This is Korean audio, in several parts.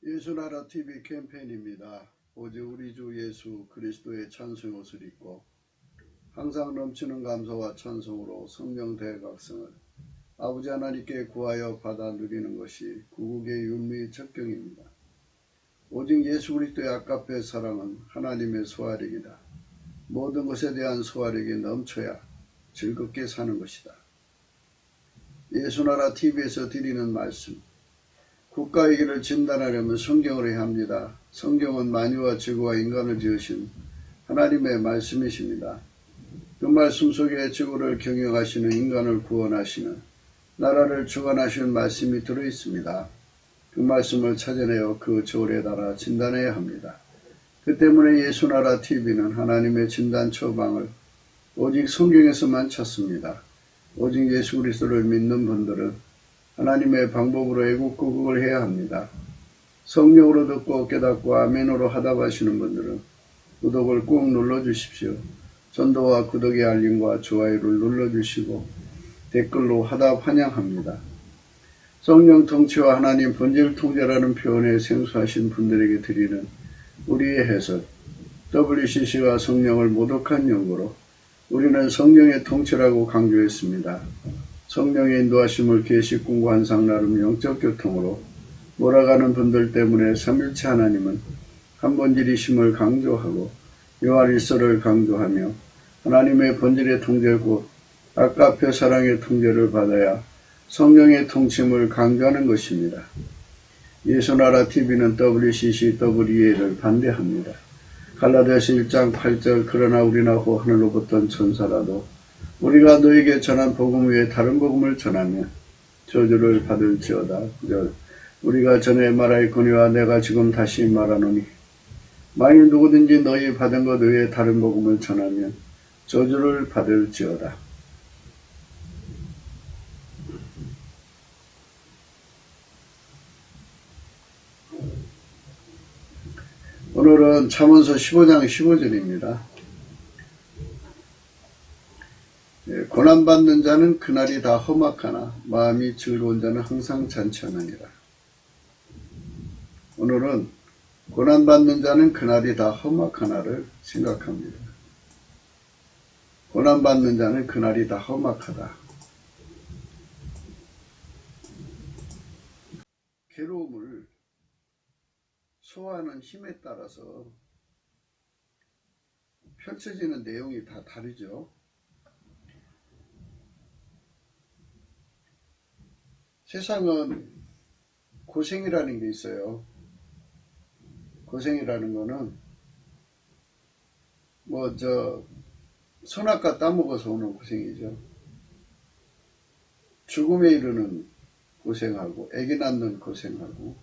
예수나라 TV 캠페인입니다. 오직 우리 주 예수 그리스도의 찬송 옷을 입고 항상 넘치는 감사와 찬송으로 성령 대각성을 아버지 하나님께 구하여 받아 누리는 것이 구국의 윤리 적경입니다. 오직 예수 그리스도의 아까페 사랑은 하나님의 소화력이다. 모든 것에 대한 소화력이 넘쳐야 즐겁게 사는 것이다. 예수나라 TV에서 드리는 말씀, 국가의 길을 진단하려면 성경으로 해야 합니다. 성경은 만유와 지구와 인간을 지으신 하나님의 말씀이십니다. 그 말씀 속에 지구를 경영하시는 인간을 구원하시는 나라를 주관하시는 말씀이 들어있습니다. 그 말씀을 찾아내어 그 저울에 달아 진단해야 합니다. 그 때문에 예수나라 TV는 하나님의 진단 처방을 오직 성경에서만 찾습니다. 오직 예수 그리스도를 믿는 분들은 하나님의 방법으로 애국구국을 해야 합니다. 성령으로 듣고 깨닫고 아멘으로 하답하시는 분들은 구독을 꾹 눌러주십시오. 전도와 구독의 알림과 좋아요를 눌러주시고 댓글로 하답 환영합니다. 성령 통치와 하나님 본질 통제라는 표현에 생소하신 분들에게 드리는 우리의 해석, WCC가 성령을 모독한 용어로 우리는 성령의 통치라고 강조했습니다. 성령의 인도하심을 계시 꿈과 환상 나름 영적 교통으로 몰아가는 분들 때문에 삼일체 하나님은 한 본질이심을 강조하고 요한일서를 강조하며 하나님의 본질의 통제 곧 아까페 사랑의 통제를 받아야 성령의 통침을 강조하는 것입니다. 예수나라 TV는 WCC, WEA를 반대합니다. 갈라디아서 1장 8절 그러나 우리나고 하늘로부터 천사라도 우리가 너에게 전한 복음 외에 다른 복음을 전하면 저주를 받을지어다. 9절 우리가 전에 말하였거니와 내가 지금 다시 말하노니 만일 누구든지 너희 받은 것 외에 다른 복음을 전하면 저주를 받을지어다. 오늘은 잠언서 15장 15절입니다. 고난받는 자는 그날이 다 험악하나 마음이 즐거운 자는 항상 잔치하느니라. 오늘은 고난받는 자는 그날이 다 험악하나를 생각합니다. 고난받는 자는 그날이 다 험악하다. 괴로움을 소화하는 힘에 따라서 펼쳐지는 내용이 다 다르죠. 세상은 고생이라는 게 있어요. 고생이라는 거는 선악과 따먹어서 오는 고생이죠. 죽음에 이르는 고생하고 아기 낳는 고생하고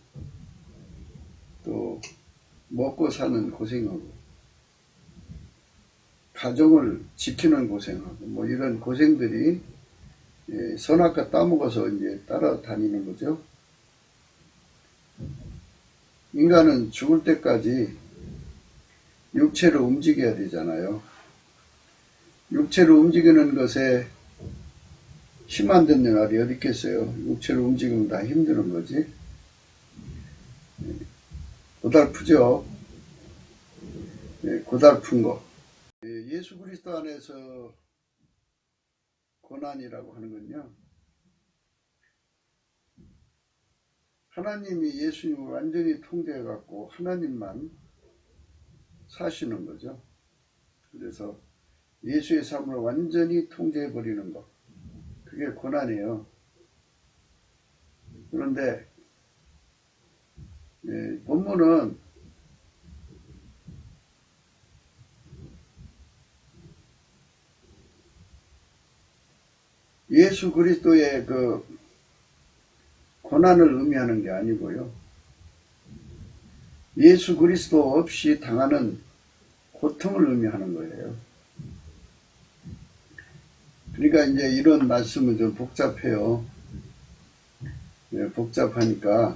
또 먹고 사는 고생하고 가정을 지키는 고생하고 이런 고생들이 선악과 따먹어서 이제 따라다니는 거죠. 인간은 죽을 때까지 육체를 움직여야 되잖아요. 육체를 움직이는 것에 힘 안 듣는 날이 어디 있겠어요. 육체를 움직이면 다 힘드는 거지. 고달프죠. 고달픈 거. 예수 그리스도 안에서 고난이라고 하는 건요. 하나님이 예수님을 완전히 통제해갖고 하나님만 사시는 거죠. 그래서 예수의 삶을 완전히 통제해버리는 것. 그게 고난이에요. 그런데 본문은 예수 그리스도의 그 고난을 의미하는 게 아니고요. 예수 그리스도 없이 당하는 고통을 의미하는 거예요. 그러니까 이제 이런 말씀은 좀 복잡해요. 복잡하니까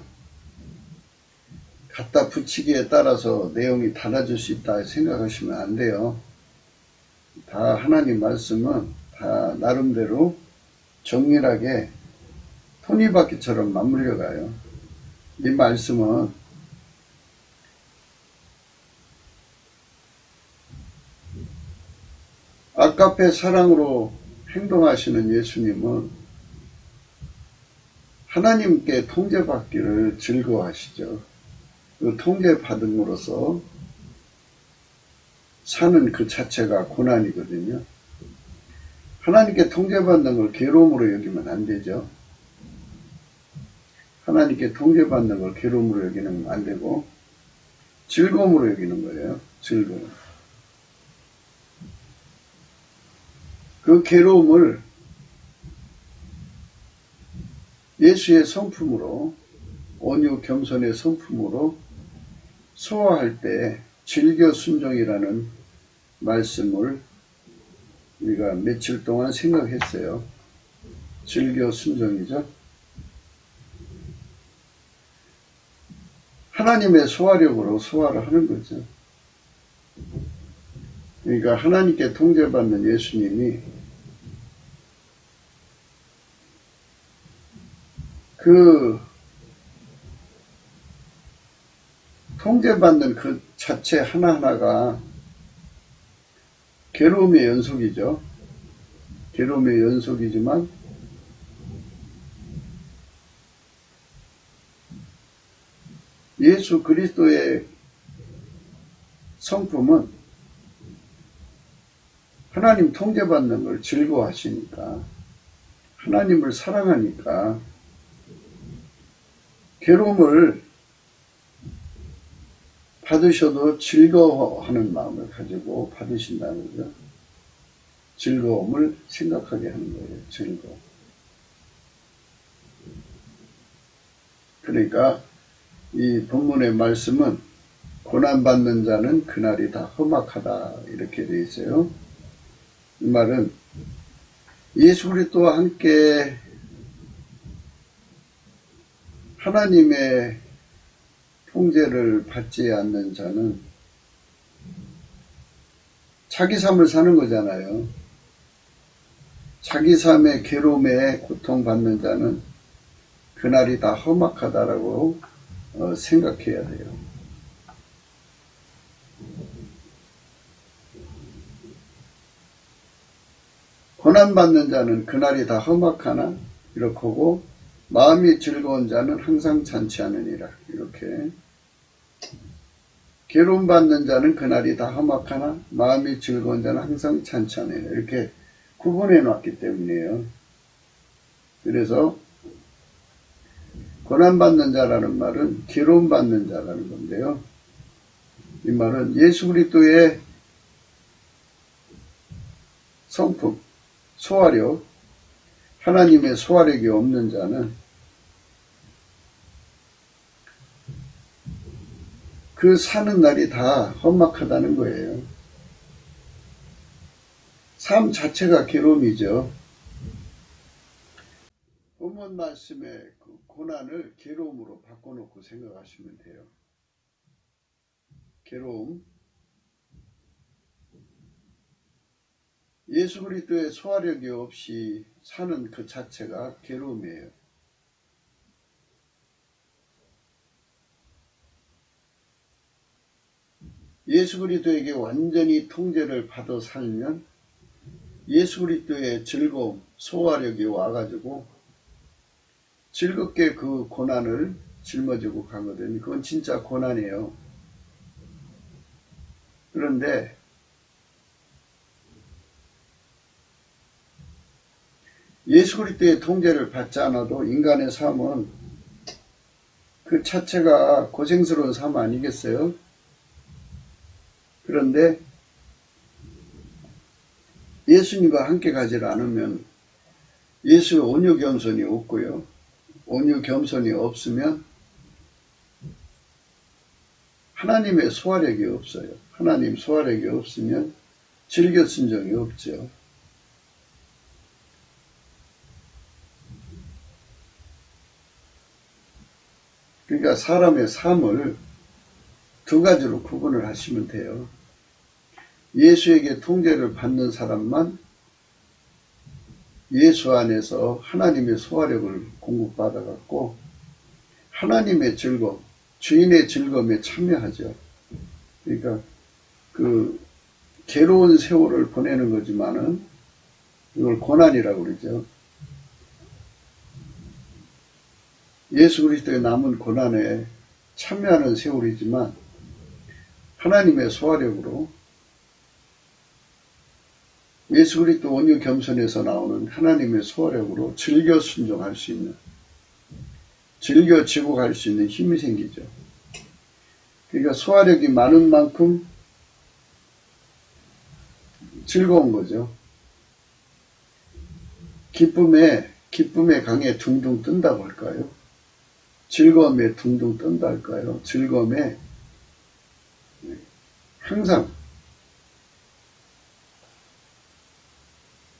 갖다 붙이기에 따라서 내용이 달라질 수 있다 생각하시면 안 돼요. 다 하나님 말씀은 다 나름대로 정밀하게 톱니바퀴처럼 맞물려 가요. 이 말씀은 아까페 사랑으로 행동하시는 예수님은 하나님께 통제받기를 즐거워하시죠. 그 통제받음으로써 사는 그 자체가 고난이거든요. 하나님께 통제받는 걸 괴로움으로 여기면 안 되죠. 하나님께 통제받는 걸 괴로움으로 여기는 안 되고 즐거움으로 여기는 거예요. 즐거움. 그 괴로움을 예수의 성품으로, 온유 겸손의 성품으로 소화할 때 즐겨 순종이라는 말씀을 우리가 며칠 동안 생각했어요. 즐겨 순종이죠. 하나님의 소화력으로 소화를 하는 거죠. 그러니까 하나님께 통제받는 예수님이 그 통제받는 그 자체 하나하나가 괴로움의 연속이죠. 괴로움의 연속이지만 예수 그리스도의 성품은 하나님 통제받는 걸 즐거워하시니까, 하나님을 사랑하니까 괴로움을 받으셔도 즐거워하는 마음을 가지고 받으신다는 거죠. 즐거움을 생각하게 하는 거예요. 즐거움. 그러니까 이 본문의 말씀은 고난받는 자는 그날이 다 험악하다 이렇게 되어 있어요. 이 말은 예수 그리스도와 함께 하나님의 통제를 받지 않는 자는 자기 삶을 사는 거잖아요. 자기 삶의 괴로움에 고통받는 자는 그날이 다 험악하다라고 생각해야 돼요. 고난받는 자는 그날이 다 험악하나 이렇게 하고, 마음이 즐거운 자는 항상 잔치하느니라. 이렇게 괴로움 받는 자는 그날이 다 험악하나 마음이 즐거운 자는 항상 잔치하느니라. 이렇게 구분해 놨기 때문이에요. 그래서 고난받는 자라는 말은 괴로움 받는 자라는 건데요. 이 말은 예수 그리스도의 성품, 소화력, 하나님의 소화력이 없는 자는 그 사는 날이 다 험악하다는 거예요. 삶 자체가 괴로움이죠. 본문 말씀의 그 고난을 괴로움으로 바꿔놓고 생각하시면 돼요. 괴로움. 예수 그리스도의 소화력이 없이 사는 그 자체가 괴로움이에요. 예수 그리스도에게 완전히 통제를 받아 살면 예수 그리스도의 즐거움, 소화력이 와가지고 즐겁게 그 고난을 짊어지고 가거든요. 그건 진짜 고난이에요. 그런데 예수 그리스도의 통제를 받지 않아도 인간의 삶은 그 자체가 고생스러운 삶 아니겠어요? 그런데 예수님과 함께 가지 않으면 예수의 온유 겸손이 없고요. 온유 겸손이 없으면 하나님의 소화력이 없어요. 하나님 소화력이 없으면 즐겨 순종이 없죠. 그러니까 사람의 삶을 두 가지로 구분을 하시면 돼요. 예수에게 통제를 받는 사람만 예수 안에서 하나님의 소화력을 공급받아 갖고 하나님의 즐거움, 주인의 즐거움에 참여하죠. 그러니까 그 괴로운 세월을 보내는 거지만은 이걸 고난이라고 그러죠. 예수 그리스도의 남은 고난에 참여하는 세월이지만 하나님의 소화력으로 예수 그리스도 온유 겸손에서 나오는 하나님의 소화력으로 즐겨 순종할 수 있는, 즐겨 지고 갈 수 있는 힘이 생기죠. 그러니까 소화력이 많은 만큼 즐거운 거죠. 기쁨의 강에 둥둥 뜬다고 할까요? 즐거움에 둥둥 뜬다 할까요? 즐거움에 항상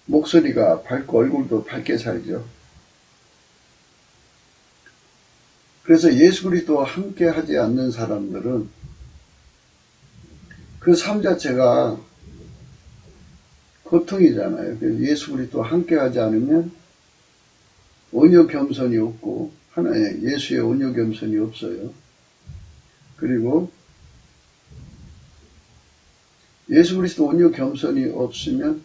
목소리가 밝고 얼굴도 밝게 살죠. 그래서 예수 그리스도와 함께 하지 않는 사람들은 그 삶 자체가 고통이잖아요. 그래서 예수 그리스도와 함께 하지 않으면 온유 겸손이 없고 하나의 예수의 온유 겸손이 없어요. 그리고 예수 그리스도 온유 겸손이 없으면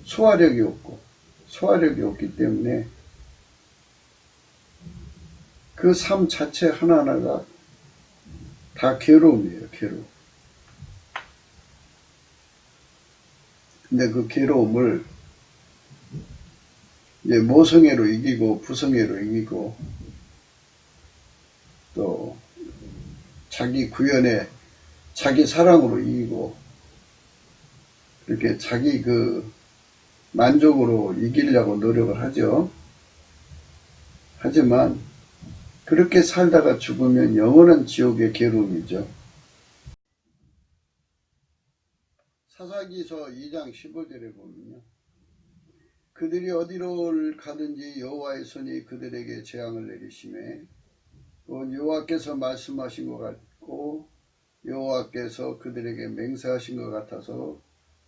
소화력이 없기 때문에 그 삶 자체 하나하나가 다 괴로움이에요. 괴로움. 근데 그 괴로움을 이제 모성애로 이기고 부성애로 이기고 또 자기 구현에 자기 사랑으로 이기고 이렇게 자기 그 만족으로 이기려고 노력을 하죠. 하지만 그렇게 살다가 죽으면 영원한 지옥의 괴로움이죠. 사사기서 2장 15절에 보면요. 그들이 어디로 가든지 여호와의 손이 그들에게 재앙을 내리심에 곧 여호와께서 말씀하신 것 같고 여호와께서 그들에게 맹세하신 것 같아서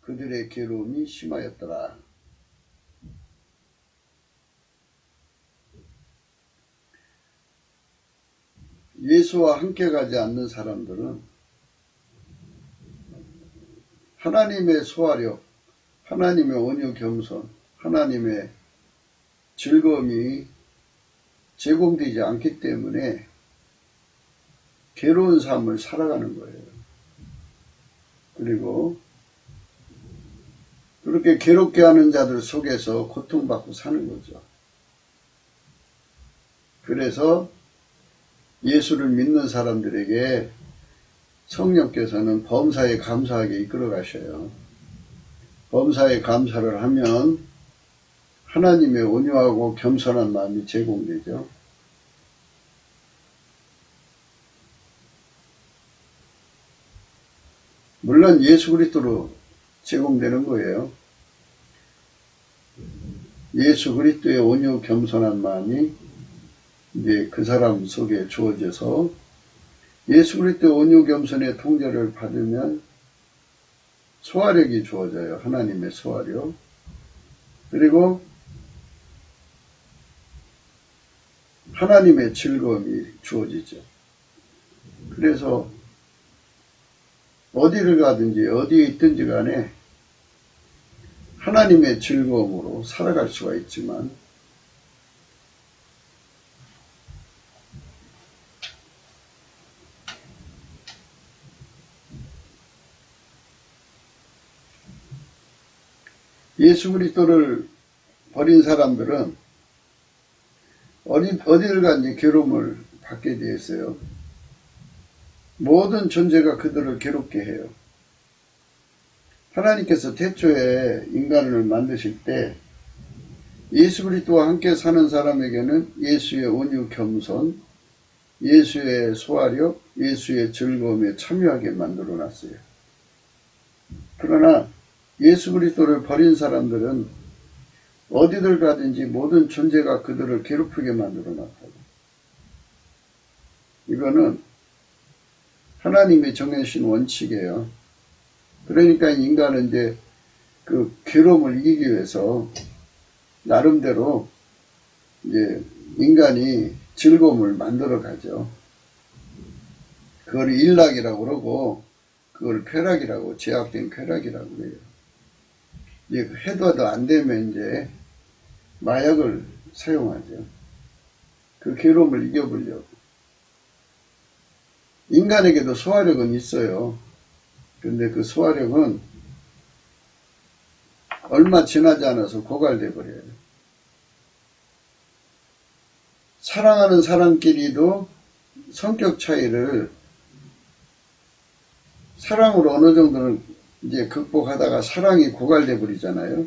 그들의 괴로움이 심하였더라. 예수와 함께 가지 않는 사람들은 하나님의 소화력, 하나님의 온유 겸손, 하나님의 즐거움이 제공되지 않기 때문에 괴로운 삶을 살아가는 거예요. 그리고 그렇게 괴롭게 하는 자들 속에서 고통받고 사는 거죠. 그래서 예수를 믿는 사람들에게 성령께서는 범사에 감사하게 이끌어 가셔요. 범사에 감사를 하면 하나님의 온유하고 겸손한 마음이 제공되죠. 물론 예수 그리스도로 제공되는 거예요. 예수 그리스도의 온유 겸손한 마음이 이제 그 사람 속에 주어져서 예수 그리스도의 온유 겸손의 통제를 받으면 소화력이 주어져요. 하나님의 소화력. 그리고 하나님의 즐거움이 주어지죠. 그래서 어디를 가든지 어디에 있든지 간에 하나님의 즐거움으로 살아갈 수가 있지만 예수 그리스도를 버린 사람들은 어디를 가든지 괴로움을 받게 되어 있어요. 모든 존재가 그들을 괴롭게 해요. 하나님께서 태초에 인간을 만드실 때 예수 그리스도와 함께 사는 사람에게는 예수의 온유 겸손, 예수의 소화력, 예수의 즐거움에 참여하게 만들어 놨어요. 그러나 예수 그리스도를 버린 사람들은 어디를 가든지 모든 존재가 그들을 괴롭히게 만들어 놨다고. 이거는 하나님이 정해주신 원칙이에요. 그러니까 인간은 이제 그 괴로움을 이기기 위해서 나름대로 이제 인간이 즐거움을 만들어 가죠. 그걸 일락이라고 그러고 그걸 쾌락이라고, 제약된 쾌락이라고 해요. 이제 해도 안 되면 이제 마약을 사용하죠. 그 괴로움을 이겨보려고. 인간에게도 소화력은 있어요. 근데 그 소화력은 얼마 지나지 않아서 고갈돼 버려요. 사랑하는 사람끼리도 성격 차이를 사랑으로 어느 정도는 이제 극복하다가 사랑이 고갈돼 버리잖아요.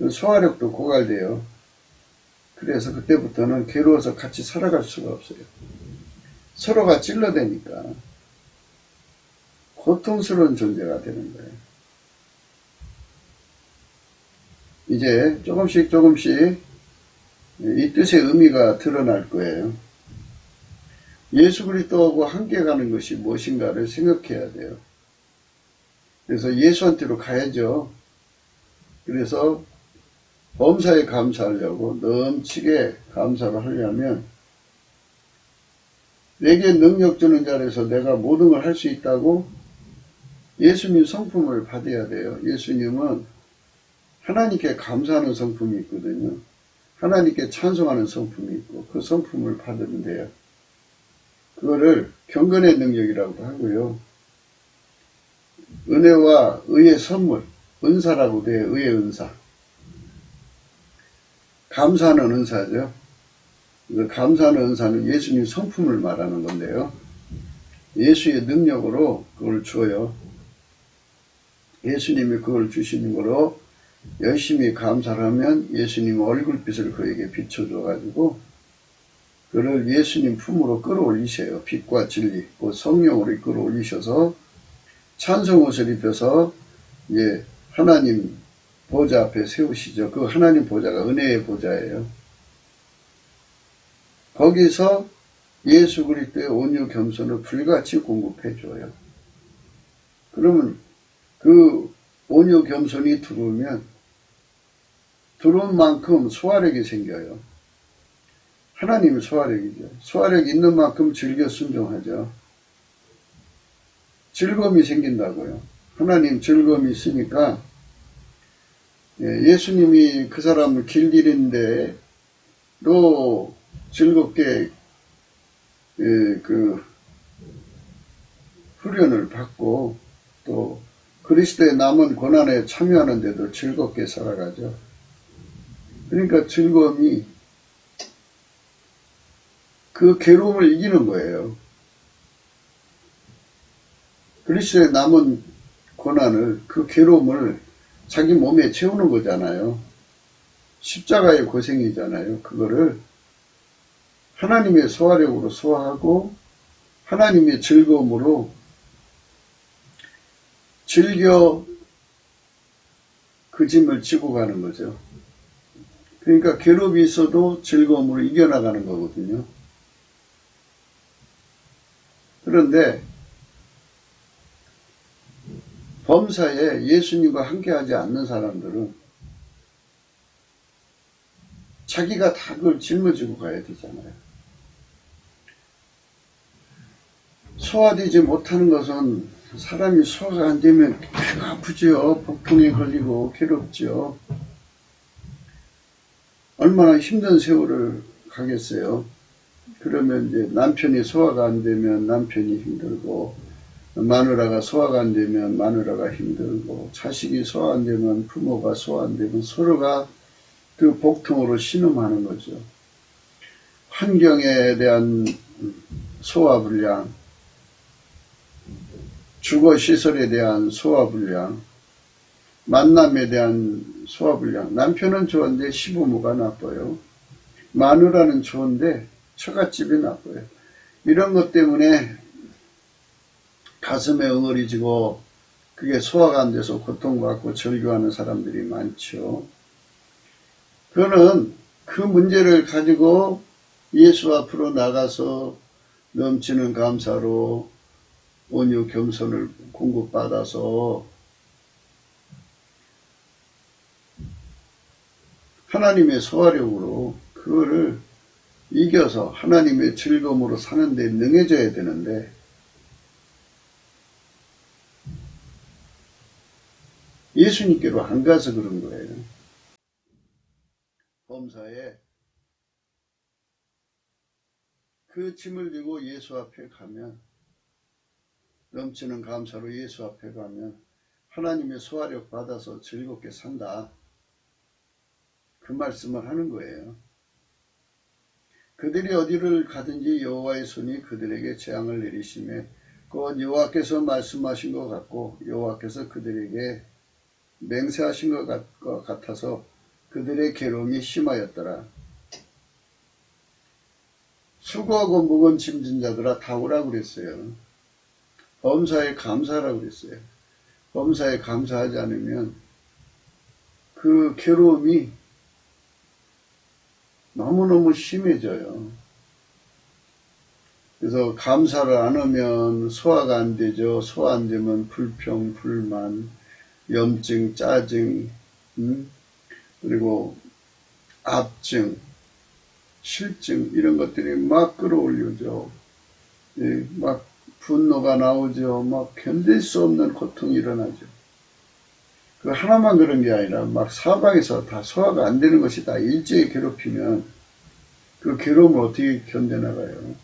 소화력도 고갈돼요. 그래서 그때부터는 괴로워서 같이 살아갈 수가 없어요. 서로가 찔러대니까 고통스러운 존재가 되는 거예요. 이제 조금씩 이 뜻의 의미가 드러날 거예요. 예수 그리스도하고 함께 가는 것이 무엇인가를 생각해야 돼요. 그래서 예수한테로 가야죠. 그래서 범사에 감사하려고, 넘치게 감사를 하려면 내게 능력 주는 자리에서 내가 모든 걸 할 수 있다고 예수님 성품을 받아야 돼요. 예수님은 하나님께 감사하는 성품이 있거든요. 하나님께 찬송하는 성품이 있고 그 성품을 받으면 돼요. 그거를 경건의 능력이라고도 하고요. 은혜와 의의 선물, 은사라고 돼요. 의의 은사. 감사하는 은사죠. 감사하는 은사는 예수님 성품을 말하는 건데요. 예수의 능력으로 그걸 줘요. 예수님이 그걸 주시는 거로 열심히 감사를 하면 예수님 얼굴빛을 그에게 비춰줘가지고 그를 예수님 품으로 끌어올리셔요. 빛과 진리, 그 성령으로 끌어올리셔서 찬송옷을 입혀서 이제 하나님 보좌 앞에 세우시죠. 그 하나님 보좌가 은혜의 보좌예요. 거기서 예수 그리스도의 온유 겸손을 불같이 공급해 줘요. 그러면 그 온유 겸손이 들어오면 들어온 만큼 소화력이 생겨요. 하나님의 소화력이죠. 소화력이 있는 만큼 즐겨 순종하죠. 즐거움이 생긴다고요. 하나님 즐거움이 있으니까 예수님이 그 사람을 길들이는데 또 즐겁게 그 훈련을 받고 또 그리스도의 남은 고난에 참여하는데도 즐겁게 살아가죠. 그러니까 즐거움이 그 괴로움을 이기는 거예요. 그리스도의 남은 고난을, 그 괴로움을 자기 몸에 채우는 거잖아요. 십자가의 고생이잖아요. 그거를 하나님의 소화력으로 소화하고 하나님의 즐거움으로 즐겨 그 짐을 지고 가는 거죠. 그러니까 괴롭이 있어도 즐거움으로 이겨나가는 거거든요. 그런데 범사에 예수님과 함께하지 않는 사람들은 자기가 다 그걸 짊어지고 가야 되잖아요. 소화되지 못하는 것은 사람이 소화가 안 되면 배가 아프죠. 복통에 걸리고 괴롭죠. 얼마나 힘든 세월을 가겠어요. 그러면 이제 남편이 소화가 안 되면 남편이 힘들고, 마누라가 소화가 안 되면 마누라가 힘들고, 자식이 소화 안 되면 부모가 소화 안 되면 서로가 그 복통으로 신음하는 거죠. 환경에 대한 소화불량, 주거시설에 대한 소화불량, 만남에 대한 소화불량. 남편은 좋은데 시부모가 나빠요. 마누라는 좋은데 처갓집이 나빠요. 이런 것 때문에 가슴에 응어리지고 그게 소화가 안 돼서 고통받고 절규하는 사람들이 많죠. 그거는 그 문제를 가지고 예수 앞으로 나가서 넘치는 감사로 온유 겸손을 공급받아서 하나님의 소화력으로 그거를 이겨서 하나님의 즐거움으로 사는 데 능해져야 되는데 예수님께로 안 가서 그런 거예요. 범사에 그 짐을 지고 예수 앞에 가면, 넘치는 감사로 예수 앞에 가면 하나님의 소화력 받아서 즐겁게 산다. 그 말씀을 하는 거예요. 그들이 어디를 가든지 여호와의 손이 그들에게 재앙을 내리시매 곧 여호와께서 말씀하신 것 같고 여호와께서 그들에게 맹세하신 것 같아서 그들의 괴로움이 심하였더라. 수고하고 무거운 짐진 자들아 다 오라고 그랬어요. 범사에 감사하라고 그랬어요. 범사에 감사하지 않으면 그 괴로움이 너무너무 심해져요. 그래서 감사를 안 하면 소화가 안 되죠. 소화 안 되면 불평, 불만, 염증, 짜증, 그리고 압증, 실증 이런 것들이 막 끌어올려져. 막 분노가 나오죠. 막 견딜 수 없는 고통이 일어나죠. 그 하나만 그런 게 아니라 막 사방에서 다 소화가 안 되는 것이 다 일제히 괴롭히면 그 괴로움을 어떻게 견뎌나가요?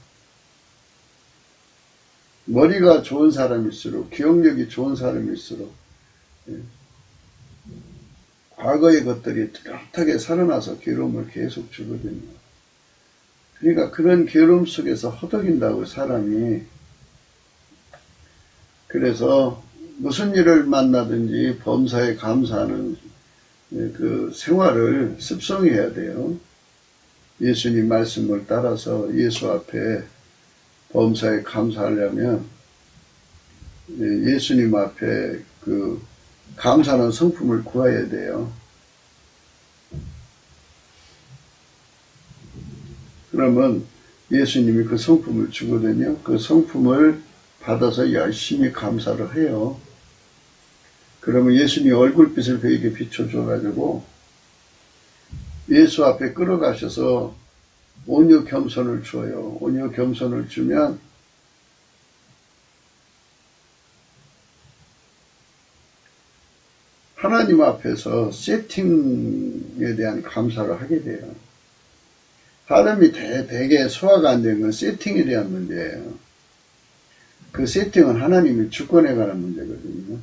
머리가 좋은 사람일수록, 기억력이 좋은 사람일수록 과거의 것들이 뚜렷하게 살아나서 괴로움을 계속 주거든요. 그러니까 그런 괴로움 속에서 허덕인다고 사람이. 그래서 무슨 일을 만나든지 범사에 감사하는 그 생활을 습성해야 돼요. 예수님 말씀을 따라서 예수 앞에 범사에 감사하려면 예수님 앞에 그 감사하는 성품을 구해야 돼요. 그러면 예수님이 그 성품을 주거든요. 그 성품을 받아서 열심히 감사를 해요. 그러면 예수님이 얼굴빛을 그에게 비춰줘가지고 예수 앞에 끌어가셔서 온유 겸손을 줘요. 온유 겸손을 주면 하나님 앞에서 세팅에 대한 감사를 하게 돼요. 사람이 되게 소화가 안 되는 건 세팅에 대한 문제예요. 그 세팅은 하나님이 주권에 관한 문제거든요.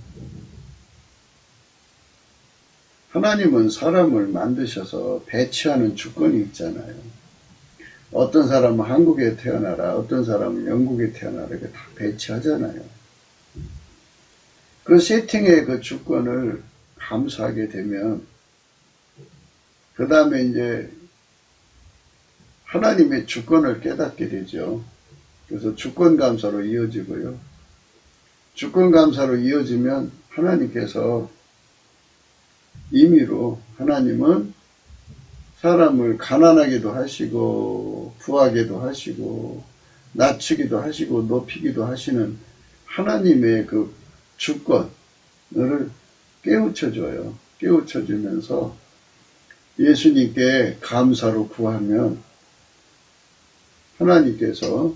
하나님은 사람을 만드셔서 배치하는 주권이 있잖아요. 어떤 사람은 한국에 태어나라, 어떤 사람은 영국에 태어나라, 이렇게 다 배치하잖아요. 그 세팅의 그 주권을 감수하게 되면, 그 다음에 이제 하나님의 주권을 깨닫게 되죠. 그래서 주권 감사로 이어지고요. 주권 감사로 이어지면 하나님께서 임의로 하나님은 사람을 가난하게도 하시고 부하게도 하시고 낮추기도 하시고 높이기도 하시는 하나님의 그 주권을 깨우쳐줘요. 깨우쳐주면서 예수님께 감사로 구하면 하나님께서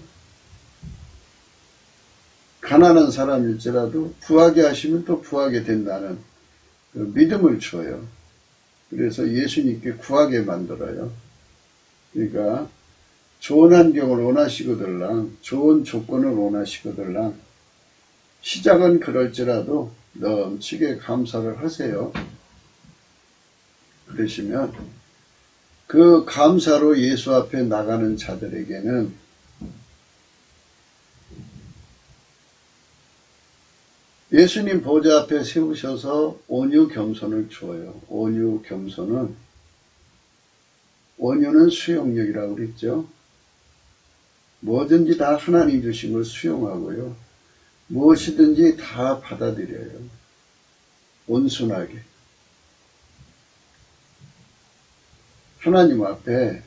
가난한 사람일지라도 부하게 하시면 또 부하게 된다는 그 믿음을 줘요. 그래서 예수님께 구하게 만들어요. 그러니까 좋은 환경을 원하시거들랑 좋은 조건을 원하시거들랑 시작은 그럴지라도 넘치게 감사를 하세요. 그러시면 그 감사로 예수 앞에 나가는 자들에게는 예수님 보좌 앞에 세우셔서 온유 겸손을 주어요. 온유 겸손은, 온유는 수용력이라고 그랬죠. 뭐든지 다 하나님 주신 걸 수용하고요. 무엇이든지 다 받아들여요. 온순하게. 하나님 앞에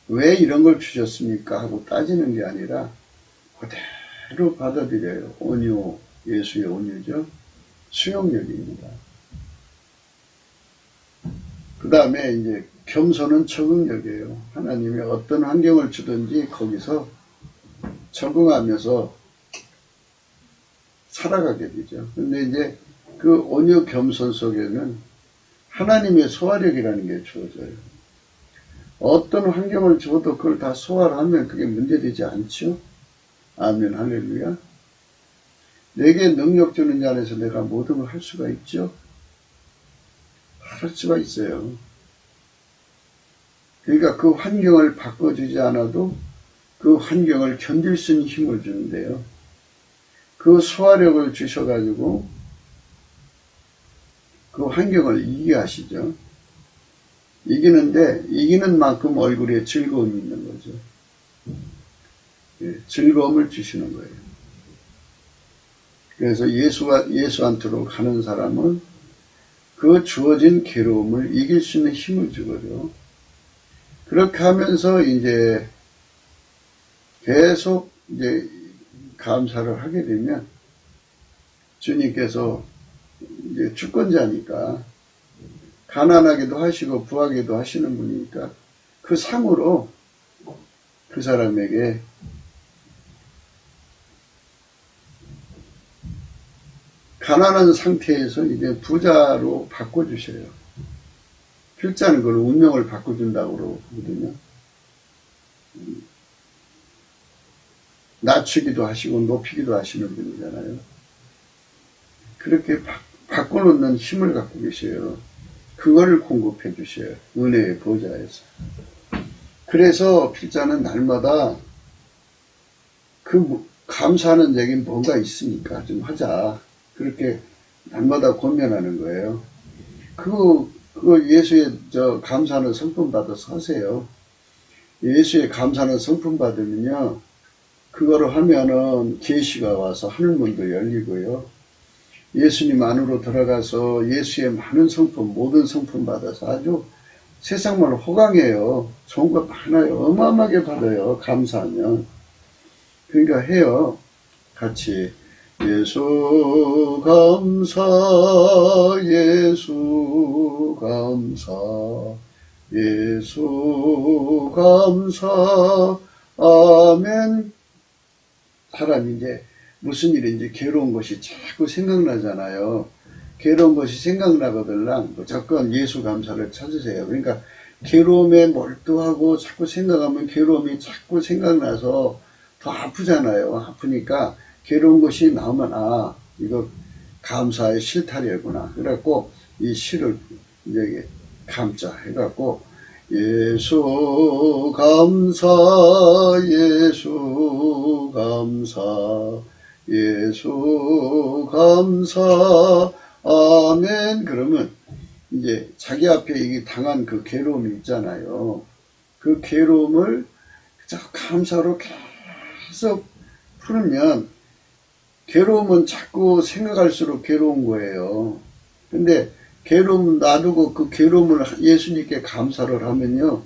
왜 이런 걸 주셨습니까? 하고 따지는 게 아니라 그대로 받아들여요. 온유, 예수의 온유죠. 수용력입니다. 그 다음에 이제 겸손은 적응력이에요. 하나님이 어떤 환경을 주든지 거기서 적응하면서 살아가게 되죠. 근데 이제 그 온유 겸손 속에는 하나님의 소화력이라는 게 주어져요. 어떤 환경을 줘도 그걸 다 소화를 하면 그게 문제되지 않죠? 아멘, 할렐루야. 내게 능력 주는 자 안에서 내가 모든 걸 할 수가 있죠? 할 수가 있어요. 그러니까 그 환경을 바꿔주지 않아도 그 환경을 견딜 수 있는 힘을 주는데요. 그 소화력을 주셔가지고 그 환경을 이기게 하시죠. 이기는데 이기는 만큼 얼굴에 즐거움이 있는 거죠. 즐거움을 주시는 거예요. 그래서 예수한테로 가는 사람은 그 주어진 괴로움을 이길 수 있는 힘을 주거든요. 그렇게 하면서 이제 계속 이제 감사를 하게 되면 주님께서 이제 주권자니까 가난하게도 하시고 부하게도 하시는 분이니까 그 상으로 그 사람에게 가난한 상태에서 이제 부자로 바꿔주셔요. 필자는 그걸 운명을 바꿔준다고 그러거든요. 낮추기도 하시고 높이기도 하시는 분이잖아요. 그렇게 바꿔놓는 힘을 갖고 계셔요. 그걸 공급해 주셔요. 은혜의 보좌에서. 그래서 필자는 날마다 그 감사하는 얘기 뭔가 있으니까 좀 하자. 그렇게 날마다 권면하는 거예요. 그 예수의 감사하는 성품 받아서 하세요. 예수의 감사하는 성품 받으면요. 그거를 하면은 계시가 와서 하늘문도 열리고요. 예수님 안으로 들어가서 예수의 많은 성품, 모든 성품 받아서 아주 세상만 호강해요. 좋은 거 많아요. 어마어마하게 받아요. 감사하면. 그러니까 해요. 같이. 예수 감사, 예수 감사, 예수 감사, 아멘. 사람이 이제 무슨 일인지 괴로운 것이 자꾸 생각나잖아요. 괴로운 것이 생각나거들랑 무조건 예수 감사를 찾으세요. 그러니까 괴로움에 몰두하고 자꾸 생각하면 괴로움이 자꾸 생각나서 더 아프잖아요. 아프니까 괴로운 것이 나오면 아 이거 감사의 실타래구나. 그래갖고 이 시를 이제 감자 해갖고 예수 감사 예수 감사 예수 감사 아멘. 그러면 이제 자기 앞에 이게 당한 그 괴로움이 있잖아요. 그 괴로움을 감사로 계속 풀면 괴로움은 자꾸 생각할수록 괴로운 거예요. 근데 괴로움 놔두고 그 괴로움을 예수님께 감사를 하면요.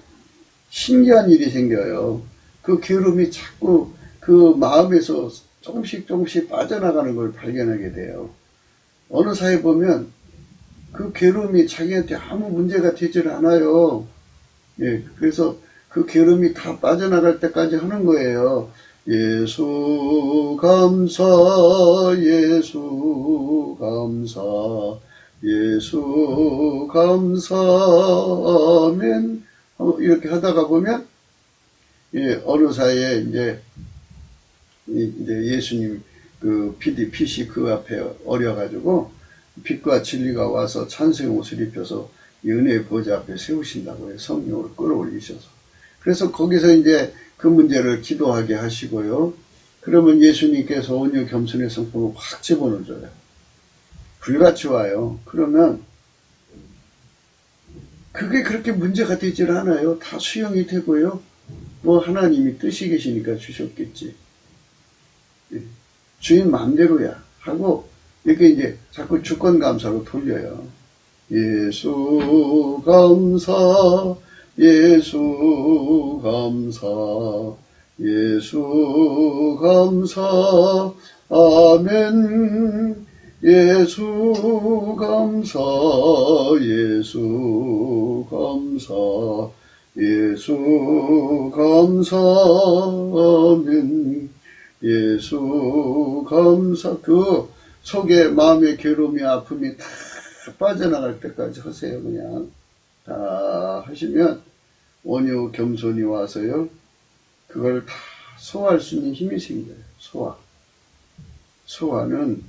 신기한 일이 생겨요. 그 괴로움이 자꾸 그 마음에서 조금씩 빠져나가는 걸 발견하게 돼요. 어느 사이에 보면 그 괴로움이 자기한테 아무 문제가 되질 않아요. 예, 그래서 그 괴로움이 다 빠져나갈 때까지 하는 거예요. 예수 감사 예수 감사 예수 감사 아멘. 이렇게 하다가 보면 예, 어느 사이에 이제 예수님 그 빛이 그 앞에 어려가지고 빛과 진리가 와서 찬송의 옷을 입혀서 은혜의 보좌 앞에 세우신다고 해요. 성령을 끌어올리셔서. 그래서 거기서 이제 그 문제를 기도하게 하시고요. 그러면 예수님께서 온유 겸손의 성품을 확 집어넣어줘요. 불같이 와요. 그러면 그게 그렇게 문제가 되질 않아요. 다 수용이 되고요. 뭐 하나님이 뜻이 계시니까 주셨겠지. 주인 마음대로야 하고 이렇게 이제 자꾸 주권 감사로 돌려요. 예수 감사 예수 감사 예수 감사 아멘. 예수 감사 예수 감사 예수 감사 아멘. 예수 감사. 그 속에 마음의 괴로움이 아픔이 다 빠져나갈 때까지 하세요. 그냥 다 하시면 온유 겸손히 와서요, 그걸 다 소화할 수 있는 힘이 생겨요. 소화는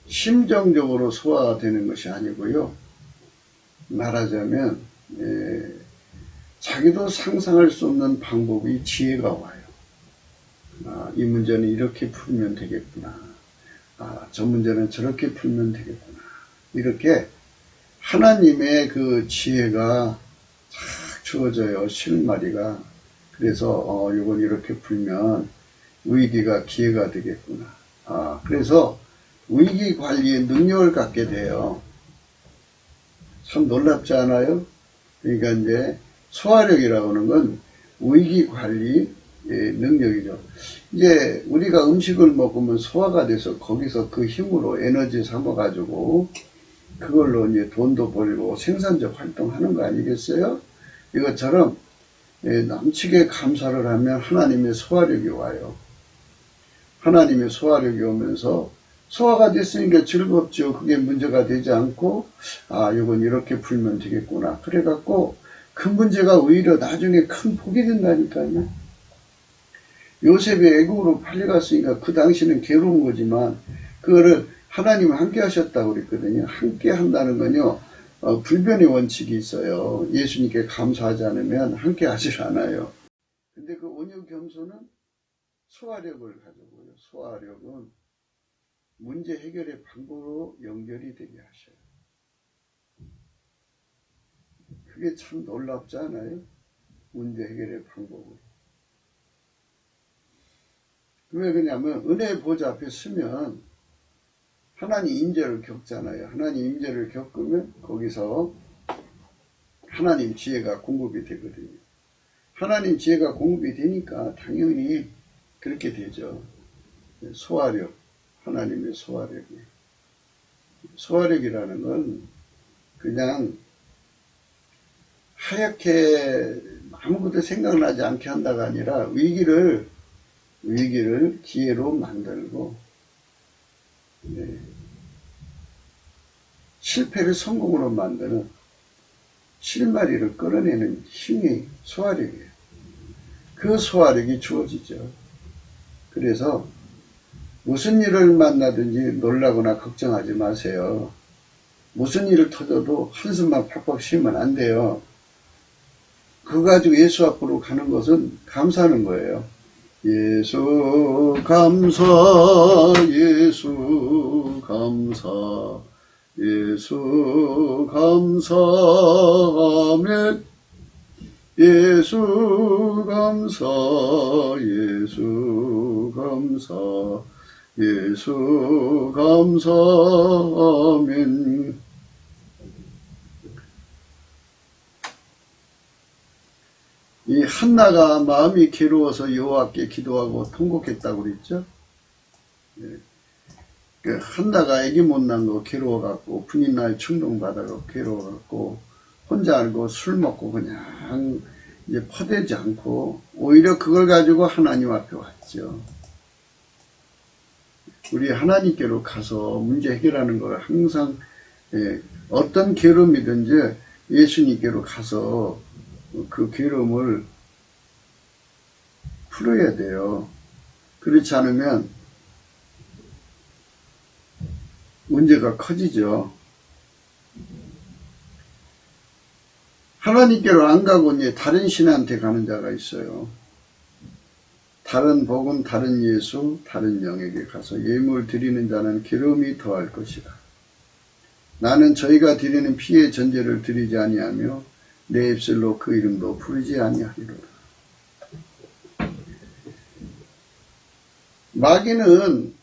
심정적으로 소화되는 것이 아니고요, 말하자면 자기도 상상할 수 없는 방법이 지혜가 와요. 이 문제는 이렇게 풀면 되겠구나. 저 문제는 저렇게 풀면 되겠구나. 이렇게 하나님의 그 지혜가 쫙 주어져요. 실마리가. 그래서 이건 이렇게 풀면 위기가 기회가 되겠구나. 그래서 위기 관리의 능력을 갖게 돼요. 참 놀랍지 않아요? 그러니까 이제 소화력이라고 하는 건 위기 관리 능력이죠. 이제 우리가 음식을 먹으면 소화가 돼서 거기서 그 힘으로 에너지 삼아가지고 그걸로 이제 돈도 벌고 생산적 활동하는 거 아니겠어요? 이것처럼 남치게 감사를 하면 하나님의 소화력이 와요. 하나님의 소화력이 오면서 소화가 됐으니까 즐겁죠. 그게 문제가 되지 않고 이건 이렇게 풀면 되겠구나. 그래갖고 그 문제가 오히려 나중에 큰 복이 된다니까요. 요셉이 애국으로 팔려갔으니까 그 당시는 괴로운 거지만 그거를 하나님은 함께 하셨다고 그랬거든요. 함께 한다는 건요, 불변의 원칙이 있어요. 예수님께 감사하지 않으면 함께 하질 않아요. 근데 그 온유 겸손은 소화력을 가지고요. 소화력은 문제 해결의 방법으로 연결이 되게 하셔요. 그게 참 놀랍지 않아요? 문제 해결의 방법으로. 왜 그러냐면 은혜의 보좌 앞에 서면 하나님 임재를 겪잖아요. 하나님 임재를 겪으면 거기서 하나님 지혜가 공급이 되거든요. 하나님 지혜가 공급이 되니까 당연히 그렇게 되죠. 소화력, 하나님의 소화력이. 소화력이라는 건 그냥 하얗게 아무것도 생각나지 않게 한다가 아니라 위기를 기회로 만들고, 실패를 성공으로 만드는 실마리를 끌어내는 힘이 소화력이에요. 그 소화력이 주어지죠. 그래서 무슨 일을 만나든지 놀라거나 걱정하지 마세요. 무슨 일을 터져도 한숨만 팍팍 쉬면 안 돼요. 그거 가지고 예수 앞으로 가는 것은 감사하는 거예요. 예수 감사, 예수 감사, 예수 감사, 아멘. 예수 감사, 예수 감사, 예수 감사, 아멘. 이 한나가 마음이 괴로워서 여호와께 기도하고 통곡했다고 그랬죠. 한나가 아기 못 낳은 거 괴로워갖고 분인날 충동받아서 괴로워갖고 혼자 알고 술 먹고 그냥 이제 퍼대지 않고 오히려 그걸 가지고 하나님 앞에 왔죠. 우리 하나님께로 가서 문제 해결하는 걸 항상 어떤 괴로움이든지 예수님께로 가서 그 괴로움을 풀어야 돼요. 그렇지 않으면 문제가 커지죠. 하나님께로 안 가고 이제 다른 신한테 가는 자가 있어요. 다른 복음, 다른 예수, 다른 영에게 가서 예물 드리는 자는 괴로움이 더할 것이라. 나는 저희가 드리는 피의 전제를 드리지 아니하며 내 입술로 그 이름도 부르지 아니하리로라. 마귀는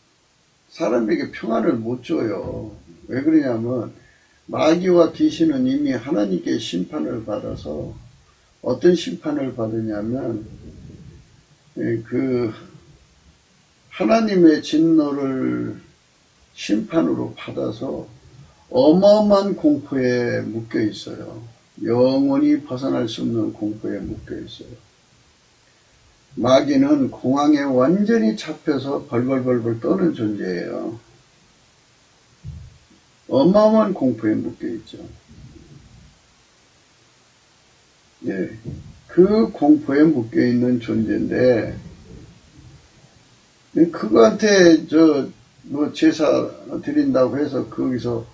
사람에게 평안을 못 줘요. 왜 그러냐면 마귀와 귀신은 이미 하나님께 심판을 받아서 어떤 심판을 받으냐면 그 하나님의 진노를 심판으로 받아서 어마어마한 공포에 묶여 있어요. 영원히 벗어날 수 없는 공포에 묶여 있어요. 마귀는 공황에 완전히 잡혀서 벌벌벌벌 떠는 존재예요. 어마어마한 공포에 묶여있죠. 예, 그 공포에 묶여있는 존재인데, 그거한테 제사 드린다고 해서 거기서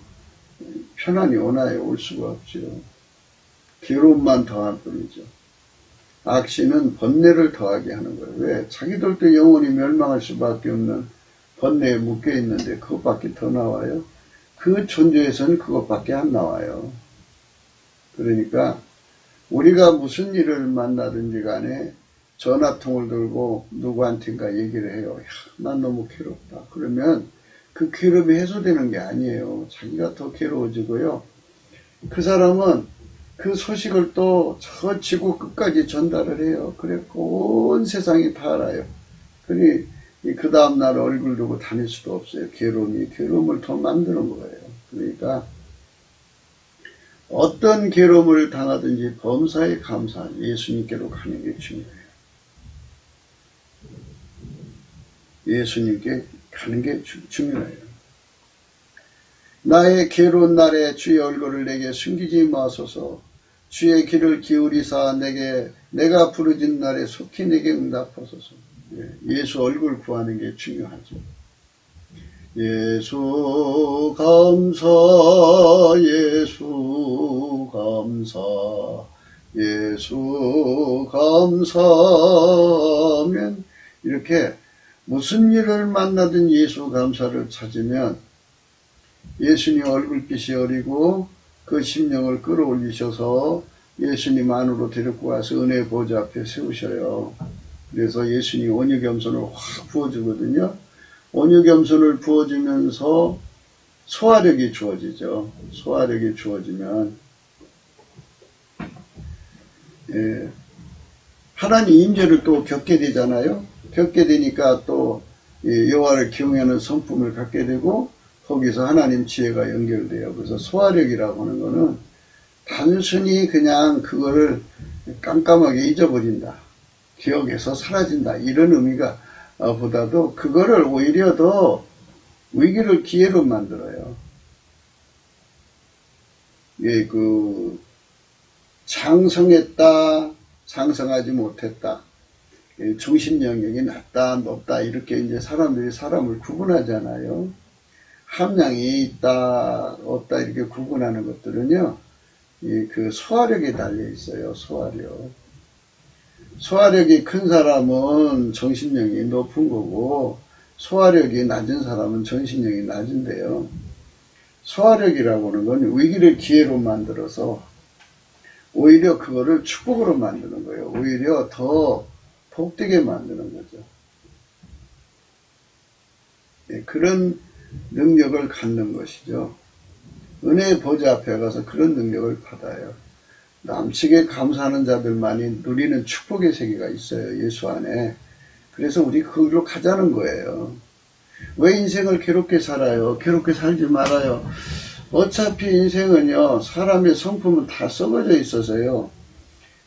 편안히 오나요? 올 수가 없죠. 괴로움만 더할 뿐이죠. 악신은 번뇌를 더하게 하는 거예요. 왜? 자기들도 영원히 멸망할 수밖에 없는 번뇌에 묶여있는데 그것밖에 더 나와요? 그 존재에서는 그것밖에 안 나와요. 그러니까 우리가 무슨 일을 만나든지 간에 전화통을 들고 누구한테인가 얘기를 해요. 야, 난 너무 괴롭다. 그러면 그 괴롭이 해소되는 게 아니에요. 자기가 더 괴로워지고요. 그 사람은 그 소식을 또 저 지구 끝까지 전달을 해요. 그래 온 세상이 다 알아요. 그러니 그 다음날 얼굴 두고 다닐 수도 없어요. 괴로움을 더 만드는 거예요. 그러니까 어떤 괴로움을 당하든지 범사에 감사한 예수님께로 가는 게 중요해요. 예수님께 가는 게 중요해요. 나의 괴로운 날에 주의 얼굴을 내게 숨기지 마소서. 주의 귀를 기울이사 내가 부르짖는 날에 속히 내게 응답하소서. 예수 얼굴 구하는 게 중요하죠. 예수 감사, 예수 감사, 예수 감사하면 이렇게 무슨 일을 만나든 예수 감사를 찾으면 예수님 얼굴빛이 어리고 그 심령을 끌어올리셔서 예수님 안으로 데리고 와서 은혜 보좌 앞에 세우셔요. 그래서 예수님 온유겸손을 확 부어주거든요. 온유겸손을 부어주면서 소화력이 주어지죠. 소화력이 주어지면 하나님 임재를 또 겪게 되잖아요. 겪게 되니까 또 여호와를 기용하는 성품을 갖게 되고 거기서 하나님 지혜가 연결돼요. 그래서 소화력이라고 하는 거는 단순히 그냥 그거를 깜깜하게 잊어버린다. 기억에서 사라진다. 이런 의미가 보다도 그거를 오히려 더 위기를 기회로 만들어요. 예, 장성했다, 장성하지 못했다. 중심 영역이 낮다, 높다. 이렇게 이제 사람들이 사람을 구분하잖아요. 함량이 있다, 없다, 이렇게 구분하는 것들은요, 그 소화력에 달려 있어요, 소화력. 소화력이 큰 사람은 정신력이 높은 거고, 소화력이 낮은 사람은 정신력이 낮은데요. 소화력이라고 하는 건 위기를 기회로 만들어서, 오히려 그거를 축복으로 만드는 거예요. 오히려 더 복되게 만드는 거죠. 그런 능력을 갖는 것이죠. 은혜의 보좌 앞에 가서 그런 능력을 받아요. 남측에 감사하는 자들만이 누리는 축복의 세계가 있어요. 예수 안에. 그래서 우리 거기로 가자는 거예요. 왜 인생을 괴롭게 살아요? 괴롭게 살지 말아요. 어차피 인생은요, 사람의 성품은 다 썩어져 있어서요.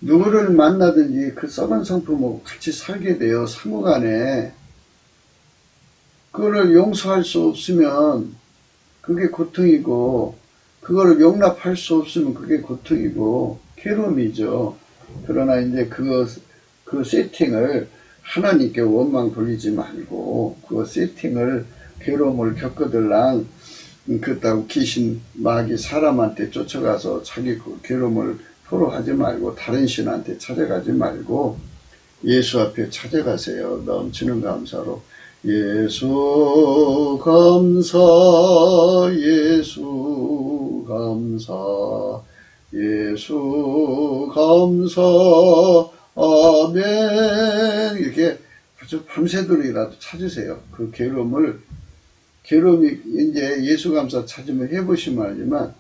누구를 만나든지 그 썩은 성품하고 같이 살게 돼요. 상호간에. 그거를 용서할 수 없으면 그게 고통이고, 그거를 용납할 수 없으면 그게 고통이고 괴로움이죠. 그러나 이제 그 세팅을 하나님께 원망 돌리지 말고 그 세팅을 괴로움을 겪어들랑 그렇다고 귀신 마귀 사람한테 쫓아가서 자기 그 괴로움을 토로하지 말고 다른 신한테 찾아가지 말고 예수 앞에 찾아가세요. 넘치는 감사로. 예수 감사, 예수 감사, 예수 감사, 아멘. 이렇게 아주 밤새도록이라도 찾으세요. 그 괴로움이 이제 예수 감사 찾으면 해보시면 알지만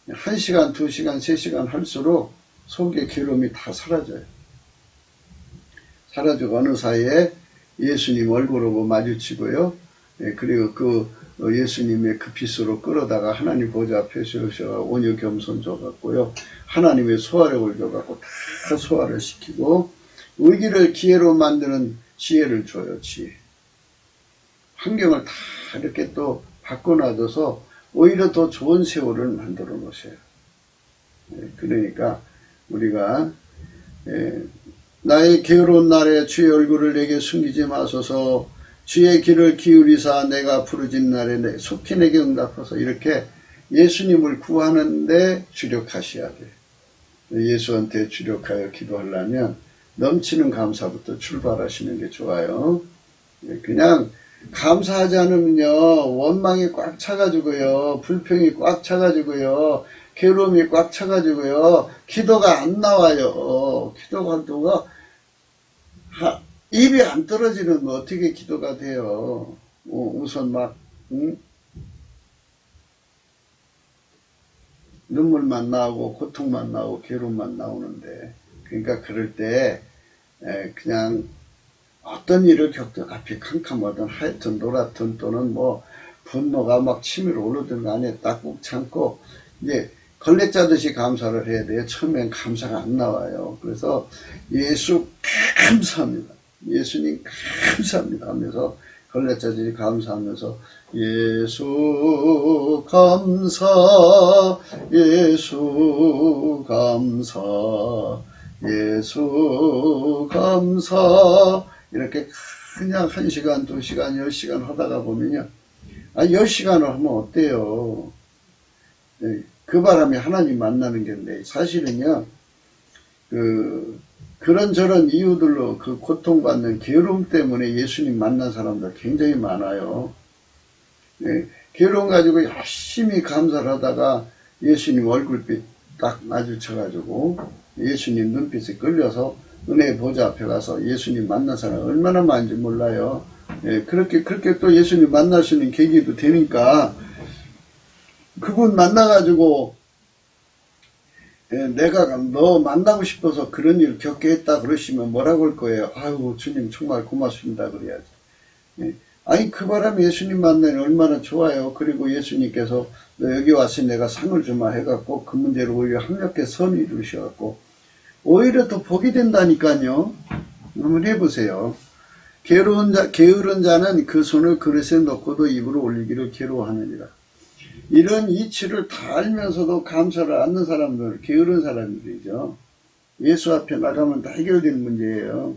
1시간, 2시간, 3시간 할수록 속의 괴로움이 다 사라져요. 사라지고 어느 사이에 예수님 얼굴하고 마주치고요. 그리고 그 예수님의 그 빛으로 끌어다가 하나님 보좌 앞에 세우셔서 온유 겸손 줘갖고요. 하나님의 소화력을 줘갖고 다 소화를 시키고 위기를 기회로 만드는 지혜를 줘요. 지혜. 환경을 다 이렇게 또 바꿔놔줘서 오히려 더 좋은 세월을 만들어 놓으세요. 그러니까 우리가 나의 게으른 날에 주의 얼굴을 내게 숨기지 마소서, 주의 귀를 기울이사 내가 부르짖는 날에 속히 내게 응답하소서, 이렇게 예수님을 구하는데 주력하셔야 돼요. 예수한테 주력하여 기도하려면 넘치는 감사부터 출발하시는 게 좋아요. 그냥 감사하지 않으면요, 원망이 꽉 차가지고요, 불평이 꽉 차가지고요, 괴로움이 꽉 차가지고요, 기도가 안 나와요. 기도가 입이 안 떨어지는 거 어떻게 기도가 돼요? 우선 막 눈물만 나오고 고통만 나오고 괴로움만 나오는데, 그러니까 그럴 때 그냥 어떤 일을 겪든 앞이 캄캄하든 하여튼 노랗든 또는 뭐 분노가 막 치밀어 오르든 간에 딱 꾹 참고 이제 걸레 짜듯이 감사를 해야 돼요. 처음엔 감사가 안 나와요. 그래서 예수 감사합니다, 예수님 감사합니다 하면서 걸레 짜듯이 감사하면서 예수 감사, 예수 감사, 예수 감사, 이렇게 그냥 1시간, 2시간, 10시간 하다가 보면요, 10시간을 하면 어때요? 그 바람에 하나님 만나는 건데, 사실은요, 그런저런 이유들로 그 고통받는 괴로움 때문에 예수님 만난 사람들 굉장히 많아요. 괴로움 가지고 열심히 감사를 하다가 예수님 얼굴빛 딱 마주쳐가지고 예수님 눈빛에 끌려서 은혜의 보좌 앞에 가서 예수님 만난 사람 얼마나 많은지 몰라요. 그렇게 또 예수님 만날 수 있는 계기도 되니까, 그분 만나가지고 내가 너 만나고 싶어서 그런 일을 겪게 했다 그러시면 뭐라고 할 거예요? 아유, 주님 정말 고맙습니다 그래야지. 아니, 그 바람에 예수님 만나면 얼마나 좋아요. 그리고 예수님께서 너 여기 왔으니 내가 상을 주마 해갖고 그 문제를 오히려 합력해 선을 이루셔갖고 오히려 더 복이 된다니까요. 한번 해보세요. 게으른 자는 그 손을 그릇에 넣고도 입으로 올리기를 괴로워하느니라. 이런 이치를 다 알면서도 감사를 않는 사람들, 게으른 사람들이죠. 예수 앞에 나가면 다 해결되는 문제예요.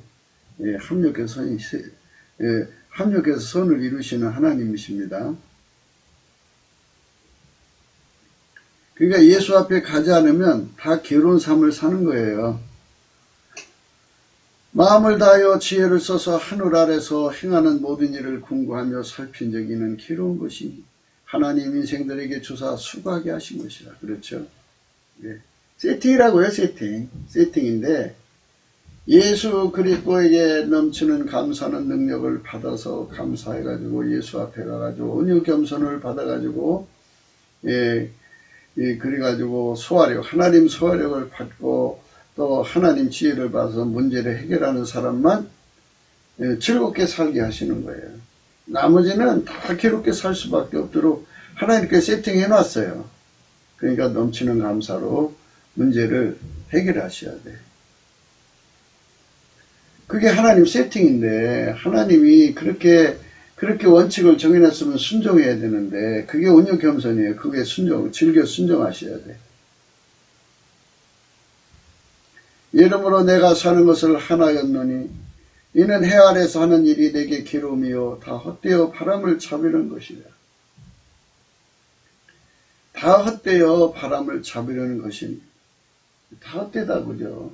합력해서 선을 이루시는 하나님이십니다. 그러니까 예수 앞에 가지 않으면 다 괴로운 삶을 사는 거예요. 마음을 다하여 지혜를 써서 하늘 아래서 행하는 모든 일을 궁구하며 살핀 적이는 괴로운 것이 하나님 인생들에게 주사 수고하게 하신 것이라. 그렇죠? 세팅이라고요. 세팅인데 예수 그리스도에게 넘치는 감사하는 능력을 받아서 감사해가지고 예수 앞에 가가지고 은유 겸손을 받아가지고 그래가지고 하나님 소화력을 받고 또 하나님 지혜를 받아서 문제를 해결하는 사람만 즐겁게 살게 하시는 거예요. 나머지는 다 괴롭게 살 수밖에 없도록 하나님께 세팅해 놨어요. 그러니까 넘치는 감사로 문제를 해결하셔야 돼요. 그게 하나님 세팅인데, 하나님이 그렇게 원칙을 정해놨으면 순종해야 되는데, 그게 온유 겸손이에요. 그게 즐겨 순종하셔야 돼. 이러므로 내가 사는 것을 하나였노니 이는 해 아래서 하는 일이 내게 괴로움이요 다 헛되어 바람을 잡으려는 것이라. 다 헛되어 바람을 잡으려는 것입니다. 다 헛되다 그죠.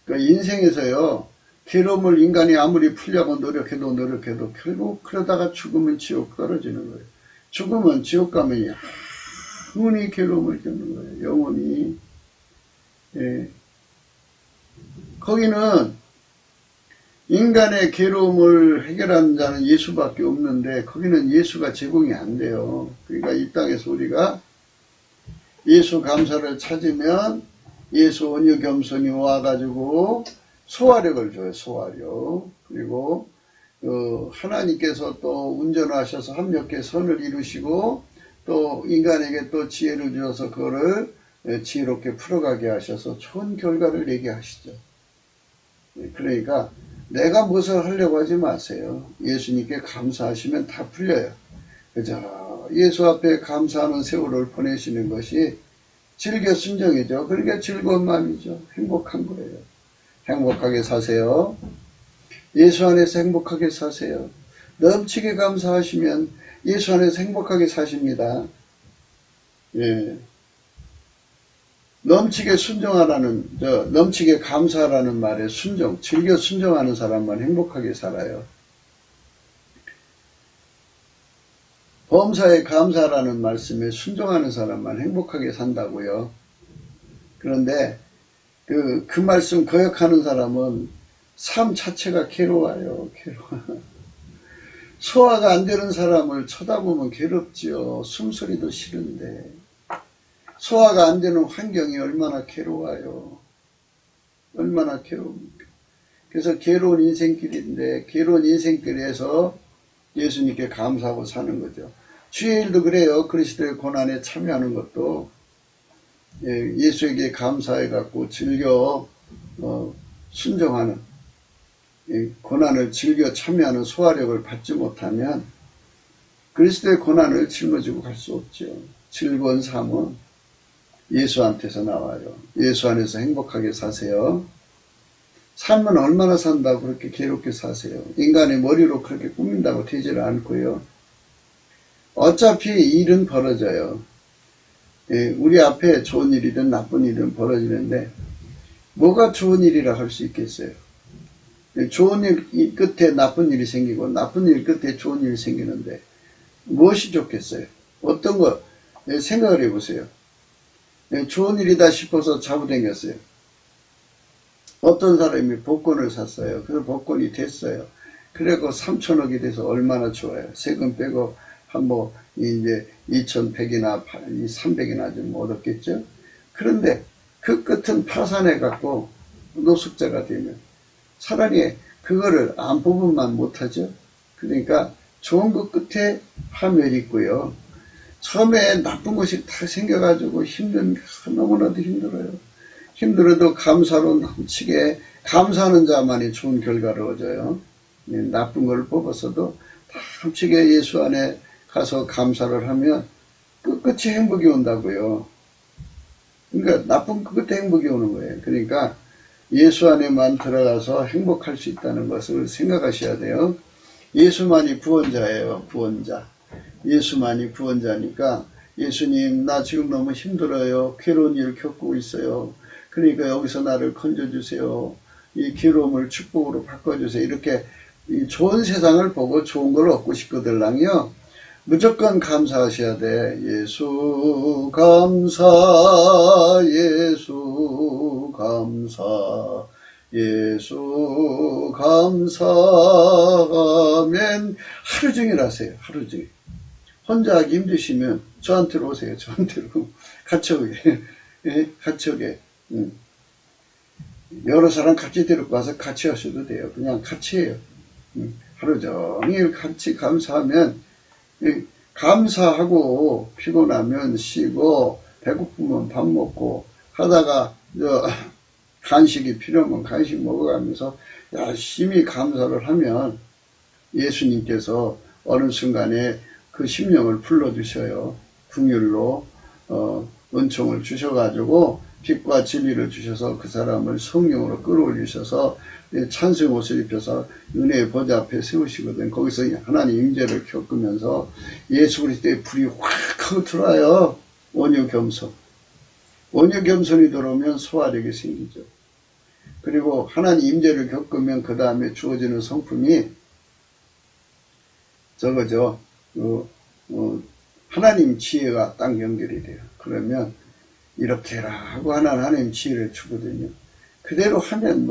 그러니까 인생에서요, 괴로움을 인간이 아무리 풀려고 노력해도 결국 그러다가 죽으면 지옥 떨어지는 거예요. 죽으면 지옥 가면 영원히 괴로움을 겪는 거예요. 영원히. 거기는 인간의 괴로움을 해결하는 자는 예수밖에 없는데 거기는 예수가 제공이 안 돼요. 그러니까 이 땅에서 우리가 예수 감사를 찾으면 예수 온유 겸손히 와가지고 소화력을 줘요. 소화력. 그리고 하나님께서 또 운전하셔서 합력해 선을 이루시고 또 인간에게 또 지혜를 주어서 그거를 지혜롭게 풀어가게 하셔서 좋은 결과를 내게 하시죠. 그러니까 내가 무엇을 하려고 하지 마세요. 예수님께 감사하시면 다 풀려요. 그죠? 예수 앞에 감사하는 세월을 보내시는 것이 즐겨 순종이죠. 그러니까 즐거운 마음이죠. 행복한 거예요. 행복하게 사세요. 예수 안에서 행복하게 사세요. 넘치게 감사하시면 예수 안에서 행복하게 사십니다. 예. 넘치게 순종하라는, 넘치게 감사하라는 말에 순종, 즐겨 순종하는 사람만 행복하게 살아요. 범사에 감사하라는 말씀에 순종하는 사람만 행복하게 산다고요. 그런데 그 말씀 거역하는 사람은 삶 자체가 괴로워요. 괴로워. 소화가 안 되는 사람을 쳐다보면 괴롭지요. 숨소리도 싫은데. 소화가 안 되는 환경이 얼마나 괴로워요. 얼마나 괴로웁니까? 그래서 괴로운 인생길인데, 괴로운 인생길에서 예수님께 감사하고 사는 거죠. 주의 일도 그래요. 그리스도의 고난에 참여하는 것도 예수에게 감사해갖고 즐겨 순종하는, 고난을 즐겨 참여하는 소화력을 받지 못하면 그리스도의 고난을 짊어지고 갈 수 없죠. 즐거운 삶은 예수한테서 나와요. 예수 안에서 행복하게 사세요. 삶은 얼마나 산다고 그렇게 괴롭게 사세요. 인간의 머리로 그렇게 꾸민다고 되지를 않고요. 어차피 일은 벌어져요. 우리 앞에 좋은 일이든 나쁜 일은 벌어지는데 뭐가 좋은 일이라 할 수 있겠어요? 좋은 일 끝에 나쁜 일이 생기고 나쁜 일 끝에 좋은 일이 생기는데 무엇이 좋겠어요? 어떤 거 생각을 해보세요. 좋은 일이다 싶어서 잡아당겼어요. 어떤 사람이 복권을 샀어요. 그래서 복권이 됐어요. 그래고 3천억이 돼서 얼마나 좋아요. 세금 빼고 이제 2,100이나 300이나 좀 얻었겠죠. 그런데 그 끝은 파산해 갖고 노숙자가 되면 차라리 그거를 안 뽑으면 못하죠. 그러니까 좋은 것 끝에 파멸이 있고요. 처음에 나쁜 것이 다 생겨가지고 너무나도 힘들어요. 힘들어도 감사로 넘치게 감사하는 자만이 좋은 결과를 얻어요. 나쁜 걸 뽑았어도 다 넘치게 예수 안에 가서 감사를 하면 끝끝이 행복이 온다고요. 그러니까 나쁜 끝에 행복이 오는 거예요. 그러니까 예수 안에만 들어가서 행복할 수 있다는 것을 생각하셔야 돼요. 예수만이 구원자예요. 구원자. 예수만이 구원자니까 예수님 나 지금 너무 힘들어요. 괴로운 일을 겪고 있어요. 그러니까 여기서 나를 건져주세요. 이 괴로움을 축복으로 바꿔주세요. 이렇게 이 좋은 세상을 보고 좋은 걸 얻고 싶거들랑요. 무조건 감사하셔야 돼. 예수 감사, 예수 감사, 예수 감사하면 하루 종일 하세요. 하루 종일. 혼자 하기 힘드시면 저한테로 오세요. 저한테로. 같이 오게. 같이 오게. 여러 사람 같이 데리고 와서 같이 하셔도 돼요. 그냥 같이 해요. 하루 종일 같이 감사하면, 감사하고 피곤하면 쉬고 배고프면 밥 먹고 하다가 간식이 필요하면 간식 먹어가면서 열심히 감사를 하면 예수님께서 어느 순간에 그 심령을 불러주셔요. 긍휼로 은총을 주셔가지고 빛과 진리를 주셔서 그 사람을 성령으로 끌어올리셔서 찬송 옷을 입혀서 은혜의 보좌 앞에 세우시거든. 거기서 하나님 임재를 겪으면서 예수 그리스도의 불이 확 하고 들어와요. 온유겸손. 온유겸손이 들어오면 소화력이 생기죠. 그리고 하나님 임재를 겪으면 그 다음에 주어지는 성품이 저거죠. 하나님 지혜가 딱 연결이 돼요. 그러면 이렇게 해라 하고 하나님 지혜를 주거든요. 그대로 하면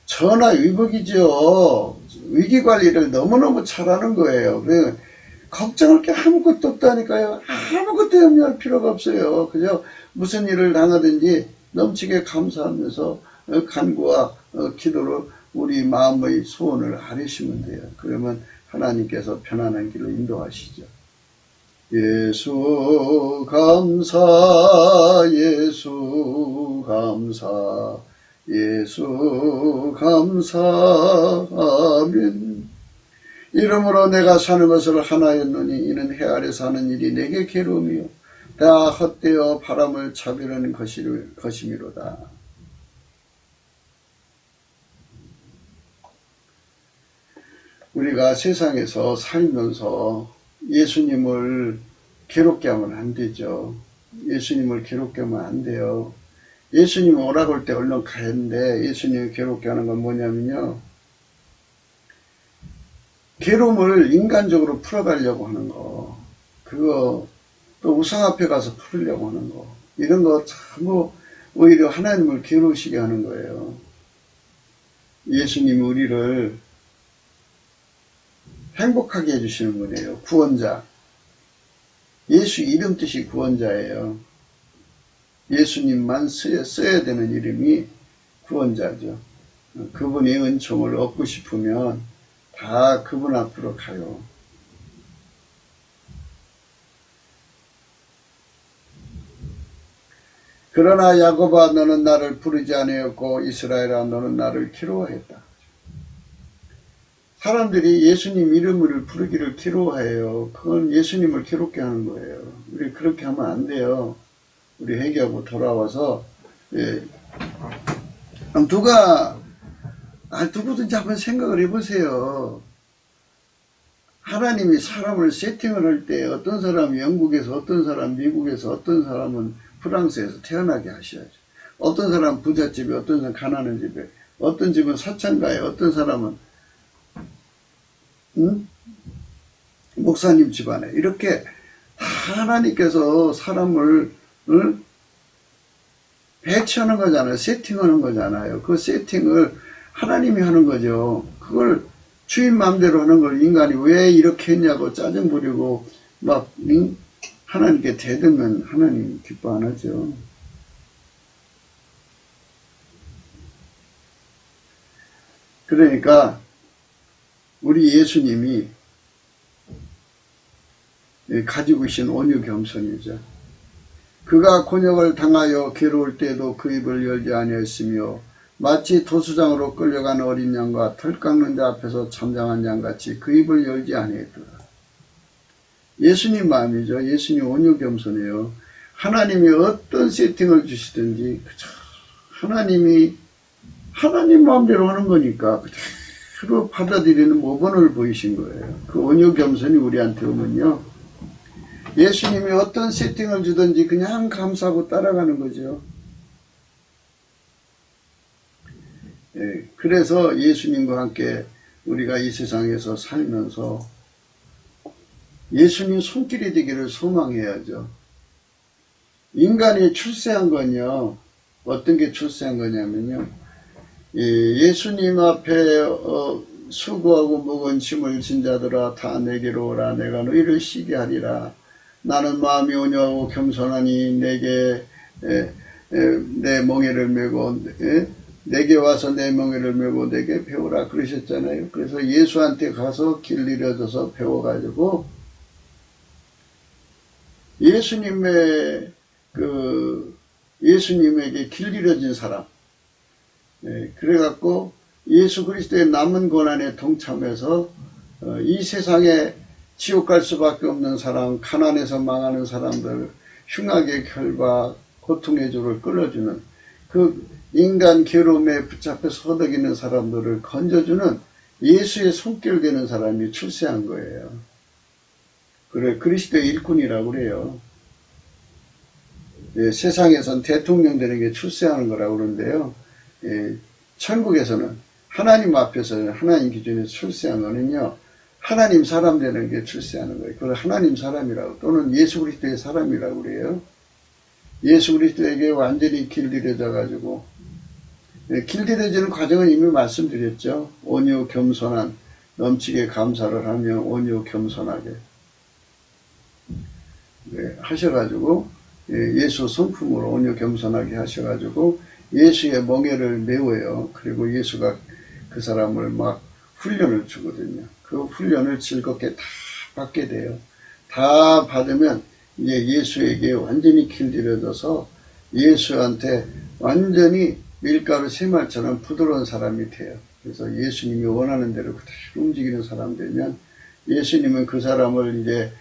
전화위복이죠. 위기관리를 너무너무 잘하는 거예요. 걱정할 게 아무것도 없다니까요. 아무것도 염려할 필요가 없어요. 그저 무슨 일을 당하든지 넘치게 감사하면서 간구와 기도로 우리 마음의 소원을 아뢰시면 돼요. 그러면 하나님께서 편안한 길로 인도하시죠. 예수 감사, 예수 감사, 예수 감사하면 이러므로 내가 사는 것을 하나였노니 이는 해 아래 사는 일이 내게 괴로움이요 다 헛되어 바람을 차비는 것이미로다. 우리가 세상에서 살면서 예수님을 괴롭게 하면 안 되죠. 예수님을 괴롭게 하면 안 돼요. 예수님 오라고 할 때 얼른 가야 하는데 예수님을 괴롭게 하는 건 뭐냐면요. 괴로움을 인간적으로 풀어가려고 하는 거, 그거 또 우상 앞에 가서 풀으려고 하는 거, 이런 거 전부 오히려 하나님을 괴로우시게 하는 거예요. 예수님이 우리를 행복하게 해주시는 분이에요. 구원자. 예수 이름 뜻이 구원자예요. 예수님만 써야 되는 이름이 구원자죠. 그분의 은총을 얻고 싶으면 다 그분 앞으로 가요. 그러나 야곱아 너는 나를 부르지 아니하였고 이스라엘아 너는 나를 괴로워했다. 사람들이 예수님 이름을 부르기를 괴로워해요. 그건 예수님을 괴롭게 하는 거예요. 우리 그렇게 하면 안 돼요. 우리 회개하고 돌아와서 누구든지 한번 생각을 해보세요. 하나님이 사람을 세팅을 할 때 어떤 사람이 영국에서 어떤 사람 미국에서 어떤 사람은 프랑스에서 태어나게 하셔야죠. 어떤 사람은 부잣집에 어떤 사람은 가난한 집에 어떤 집은 사창가에 어떤 사람은 목사님 집안에 이렇게 하나님께서 사람을 배치하는 거잖아요. 세팅하는 거잖아요. 그 세팅을 하나님이 하는 거죠. 그걸 주인 마음대로 하는 걸 인간이 왜 이렇게 했냐고 짜증 부리고 막 하나님께 대들면 하나님 기뻐 안 하죠. 그러니까 우리 예수님이 가지고 계신 온유 겸손이죠. 그가 곤욕을 당하여 괴로울 때에도 그 입을 열지 아니하였으며 마치 도수장으로 끌려간 어린 양과 털 깎는 자 앞에서 잠잠한 양같이 그 입을 열지 아니했더라. 예수님 마음이죠. 예수님 온유 겸손해요. 하나님이 어떤 세팅을 주시든지 하나님 마음대로 하는 거니까 그대로 받아들이는 모범을 보이신 거예요. 그 온유 겸손이 우리한테 오면요. 예수님이 어떤 세팅을 주든지 그냥 감사하고 따라가는 거죠. 그래서 예수님과 함께 우리가 이 세상에서 살면서 예수님 손길이 되기를 소망해야죠. 인간이 출세한 건요. 어떤 게 출세한 거냐면요. 예수님 앞에 수고하고 무거운 짐을 진 자들아 다 내게로 오라. 내가 너희를 쉬게 하리라. 나는 마음이 온유하고 겸손하니 내게 내 멍에를 메고 내게 와서 내 멍에를 메고 내게 배우라 그러셨잖아요. 그래서 예수한테 가서 길 잃어져서 배워가지고 예수님에게 길 잃어진 사람, 그래갖고 예수 그리스도의 남은 고난에 동참해서 이 세상에 지옥 갈 수밖에 없는 사람, 가난해서 망하는 사람들, 흉악의 결과, 고통의 줄을 끌어주는 그 인간 괴로움에 붙잡혀서 허덕이는 사람들을 건져주는 예수의 손길 되는 사람이 출세한 거예요. 그래, 그리스도의 일꾼이라고 그래요. 세상에선 대통령 되는 게 출세하는 거라고 그러는데요. 천국에서는 하나님 앞에서는 하나님 기준에서 출세한 거는요. 하나님 사람 되는 게 출세하는 거예요. 그걸 하나님 사람이라고 또는 예수 그리스도의 사람이라고 그래요. 예수 그리스도에게 완전히 길들여져 가지고 길들여지는 과정은 이미 말씀드렸죠. 온유 겸손한 넘치게 감사를 하며 온유 겸손하게 하셔가지고 예수 성품으로 온유 겸손하게 하셔가지고 예수의 멍에를 메워요. 그리고 예수가 그 사람을 막 훈련을 주거든요. 그 훈련을 즐겁게 다 받게 돼요. 다 받으면 이제 예수에게 완전히 길들여져서 예수한테 완전히 밀가루 새말처럼 부드러운 사람이 돼요. 그래서 예수님이 원하는 대로 그대로 움직이는 사람 되면 예수님은 그 사람을 이제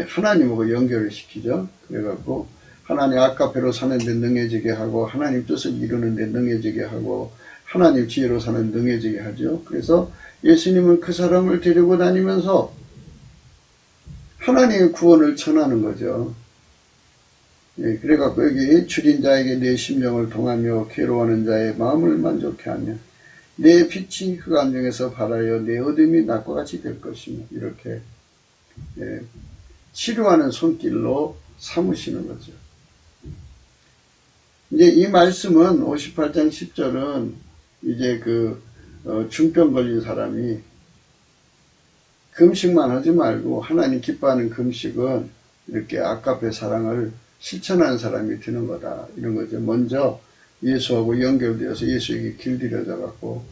하나님하고 연결을 시키죠. 그래갖고 하나님 아까배로 사는데 능해지게 하고 하나님 뜻을 이루는데 능해지게 하고 하나님 지혜로 사는 능해지게 하죠. 그래서 예수님은 그 사람을 데리고 다니면서 하나님의 구원을 전하는 거죠. 그래갖고 여기 줄인 자에게 내 심령을 동하며 괴로워하는 자의 마음을 만족해 하며 내 빛이 흑암 중에서 발하여 내 어둠이 낮과 같이 될 것이며 이렇게 치료하는 손길로 삼으시는 거죠. 이제 이 말씀은 58장 10절은 이제 중병 걸린 사람이 금식만 하지 말고 하나님 기뻐하는 금식은 이렇게 아까페 사랑을 실천하는 사람이 되는 거다. 이런 거죠. 먼저 예수하고 연결되어서 예수에게 길들여져 갖고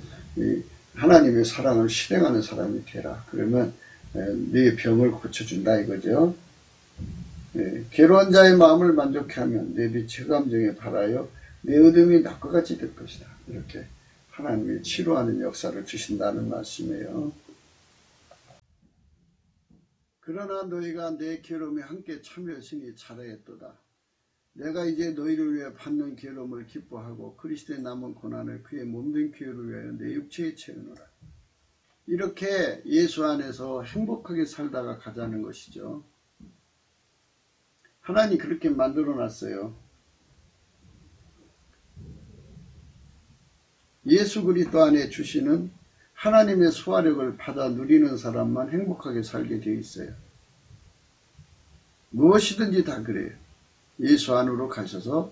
하나님의 사랑을 실행하는 사람이 되라. 그러면 네 병을 고쳐준다 이거죠. 괴로운 자의 마음을 만족해 하면 내 빛이 흑암 중에 발하여 내 어둠이 낮과 같이 될 것이다. 이렇게 하나님이 치료하는 역사를 주신다는 말씀이에요. 그러나 너희가 내 괴로움에 함께 참여하시니 잘하였도다. 내가 이제 너희를 위해 받는 괴로움을 기뻐하고 그리스도의 남은 고난을 그의 몸된 교회를 위하여 내 육체에 채우노라. 이렇게 예수 안에서 행복하게 살다가 가자는 것이죠. 하나님 그렇게 만들어 놨어요. 예수 그리스도 안에 주시는 하나님의 소화력을 받아 누리는 사람만 행복하게 살게 되어 있어요. 무엇이든지 다 그래요. 예수 안으로 가셔서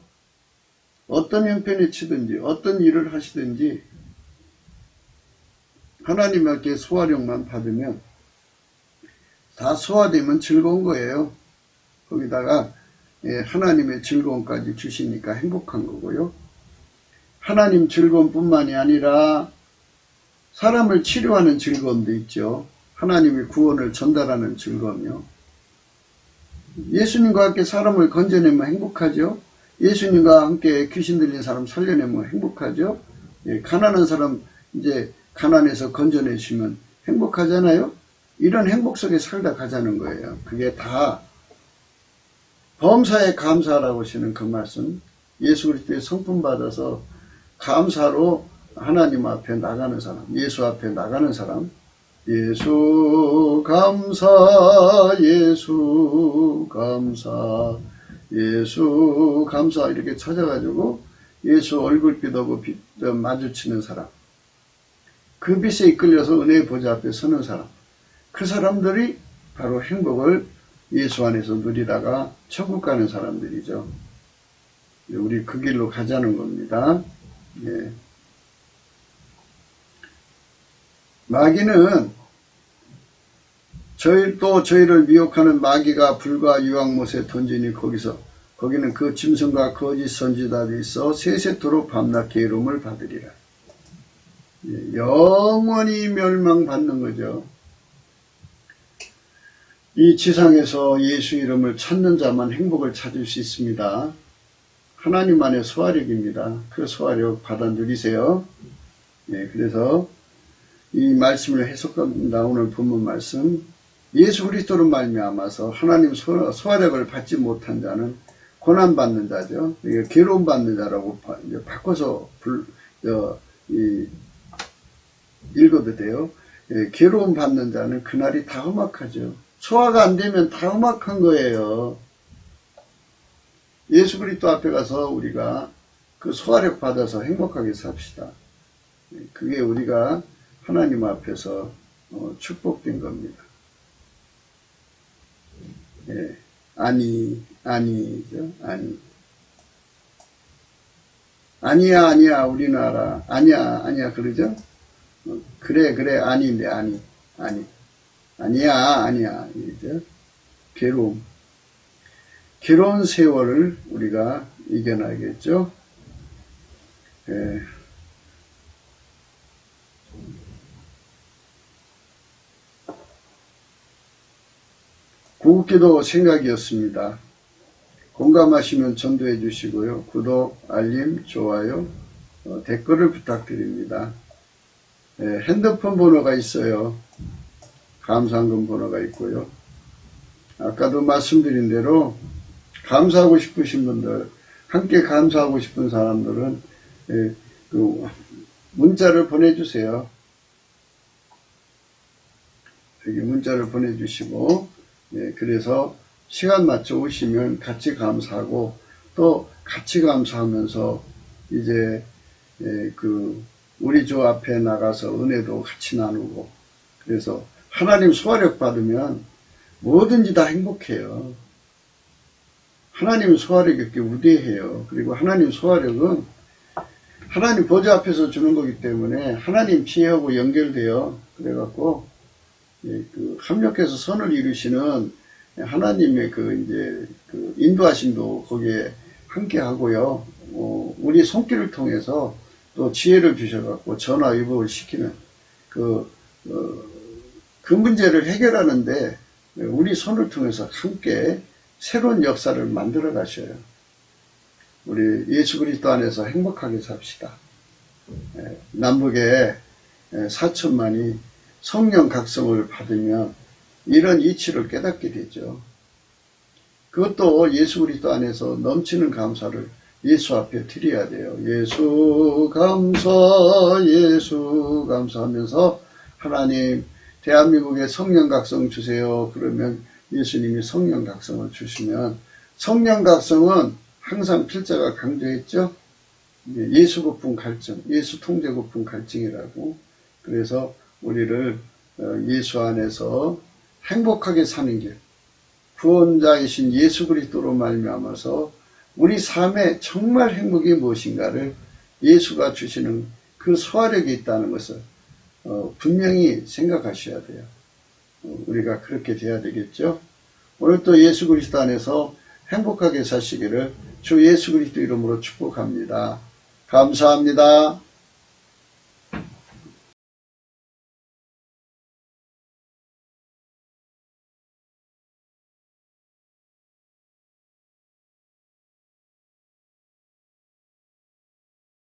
어떤 형편에 치든지 어떤 일을 하시든지 하나님께 소화력만 받으면 다 소화되면 즐거운 거예요. 거기다가 하나님의 즐거움까지 주시니까 행복한 거고요. 하나님 즐거움뿐만이 아니라 사람을 치료하는 즐거움도 있죠. 하나님의 구원을 전달하는 즐거움이요. 예수님과 함께 사람을 건져내면 행복하죠. 예수님과 함께 귀신 들린 사람 살려내면 행복하죠. 가난한 사람 이제 가난해서 건져내시면 행복하잖아요. 이런 행복 속에 살다 가자는 거예요. 그게 다 범사에 감사하라고 하시는 그 말씀, 예수 그리스도의 성품 받아서 감사로 하나님 앞에 나가는 사람, 예수 앞에 나가는 사람, 예수 감사, 예수 감사, 예수 감사 이렇게 찾아가지고 예수 얼굴빛하고 마주치는 사람, 그 빛에 이끌려서 은혜의 보좌 앞에 서는 사람, 그 사람들이 바로 행복을 예수 안에서 누리다가 천국 가는 사람들이죠. 우리 그 길로 가자는 겁니다. 예. 마귀는 저희를 미혹하는 마귀가 불과 유황못에 던지니 거기는 그 짐승과 거짓 선지자들이 있어 세세토록 밤낮 괴로움을 받으리라. 예, 영원히 멸망받는 거죠. 이 지상에서 예수 이름을 찾는 자만 행복을 찾을 수 있습니다. 하나님만의 소화력입니다. 그 소화력 받아 누리세요. 예, 그래서 이 말씀을 해석한다. 오늘 본문 말씀, 예수 그리스도로 말미암아서 하나님 소화력을 받지 못한 자는 고난받는 자죠. 이게 괴로움받는 자라고 이제 바꿔서 읽어도 돼요. 예, 괴로움받는 자는 그날이 다 험악하죠. 소화가 안 되면 다 험악한 거예요. 예수 그리스도 앞에 가서 우리가 그 소화력 받아서 행복하게 삽시다. 그게 우리가 하나님 앞에서 축복된 겁니다. 예, 아니죠. 아니야, 우리나라. 아니야, 그러죠? 그래, 아니인데, 아니야, 이죠? 괴로운 세월을 우리가 이겨나겠죠? 예. 구국기도 생각이었습니다. 공감하시면 전도해 주시고요. 구독, 알림, 좋아요 댓글을 부탁드립니다. 핸드폰 번호가 있어요. 감사한금 번호가 있고요. 아까도 말씀드린 대로 감사하고 싶으신 분들, 함께 감사하고 싶은 사람들은 그 문자를 보내주세요. 여기 문자를 보내주시고, 그래서 시간 맞춰 오시면 같이 감사하고, 또 같이 감사하면서 이제 우리 주 앞에 나가서 은혜도 같이 나누고, 그래서 하나님 소화력 받으면 뭐든지 다 행복해요. 하나님 소화력이 이렇게 우대해요. 그리고 하나님 소화력은 하나님 보좌 앞에서 주는 거기 때문에 하나님 지혜하고 연결돼요. 그래갖고 합력해서 선을 이루시는 하나님의 인도하심도 거기에 함께 하고요. 우리 손길을 통해서 또 지혜를 주셔갖고 전화위복을 시키는 그 문제를 해결하는데 우리 손을 통해서 함께 새로운 역사를 만들어 가셔요. 우리 예수 그리스도 안에서 행복하게 삽시다. 남북에 4천만이 성령 각성을 받으면 이런 이치를 깨닫게 되죠. 그것도 예수 그리스도 안에서 넘치는 감사를 예수 앞에 드려야 돼요. 예수 감사 하면서 하나님 대한민국에 성령 각성 주세요. 그러면 예수님이 성령 각성을 주시면, 성령 각성은 항상 필자가 강조했죠. 예수 고품 갈증, 예수 통제 고품 갈증이라고. 그래서 우리를 예수 안에서 행복하게 사는 길, 구원자이신 예수 그리스도로 말미암아서 우리 삶에 정말 행복이 무엇인가를 예수가 주시는 그 소화력이 있다는 것을 분명히 생각하셔야 돼요. 우리가 그렇게 돼야 되겠죠. 오늘 또 예수 그리스도 안에서 행복하게 사시기를 주 예수 그리스도 이름으로 축복합니다. 감사합니다.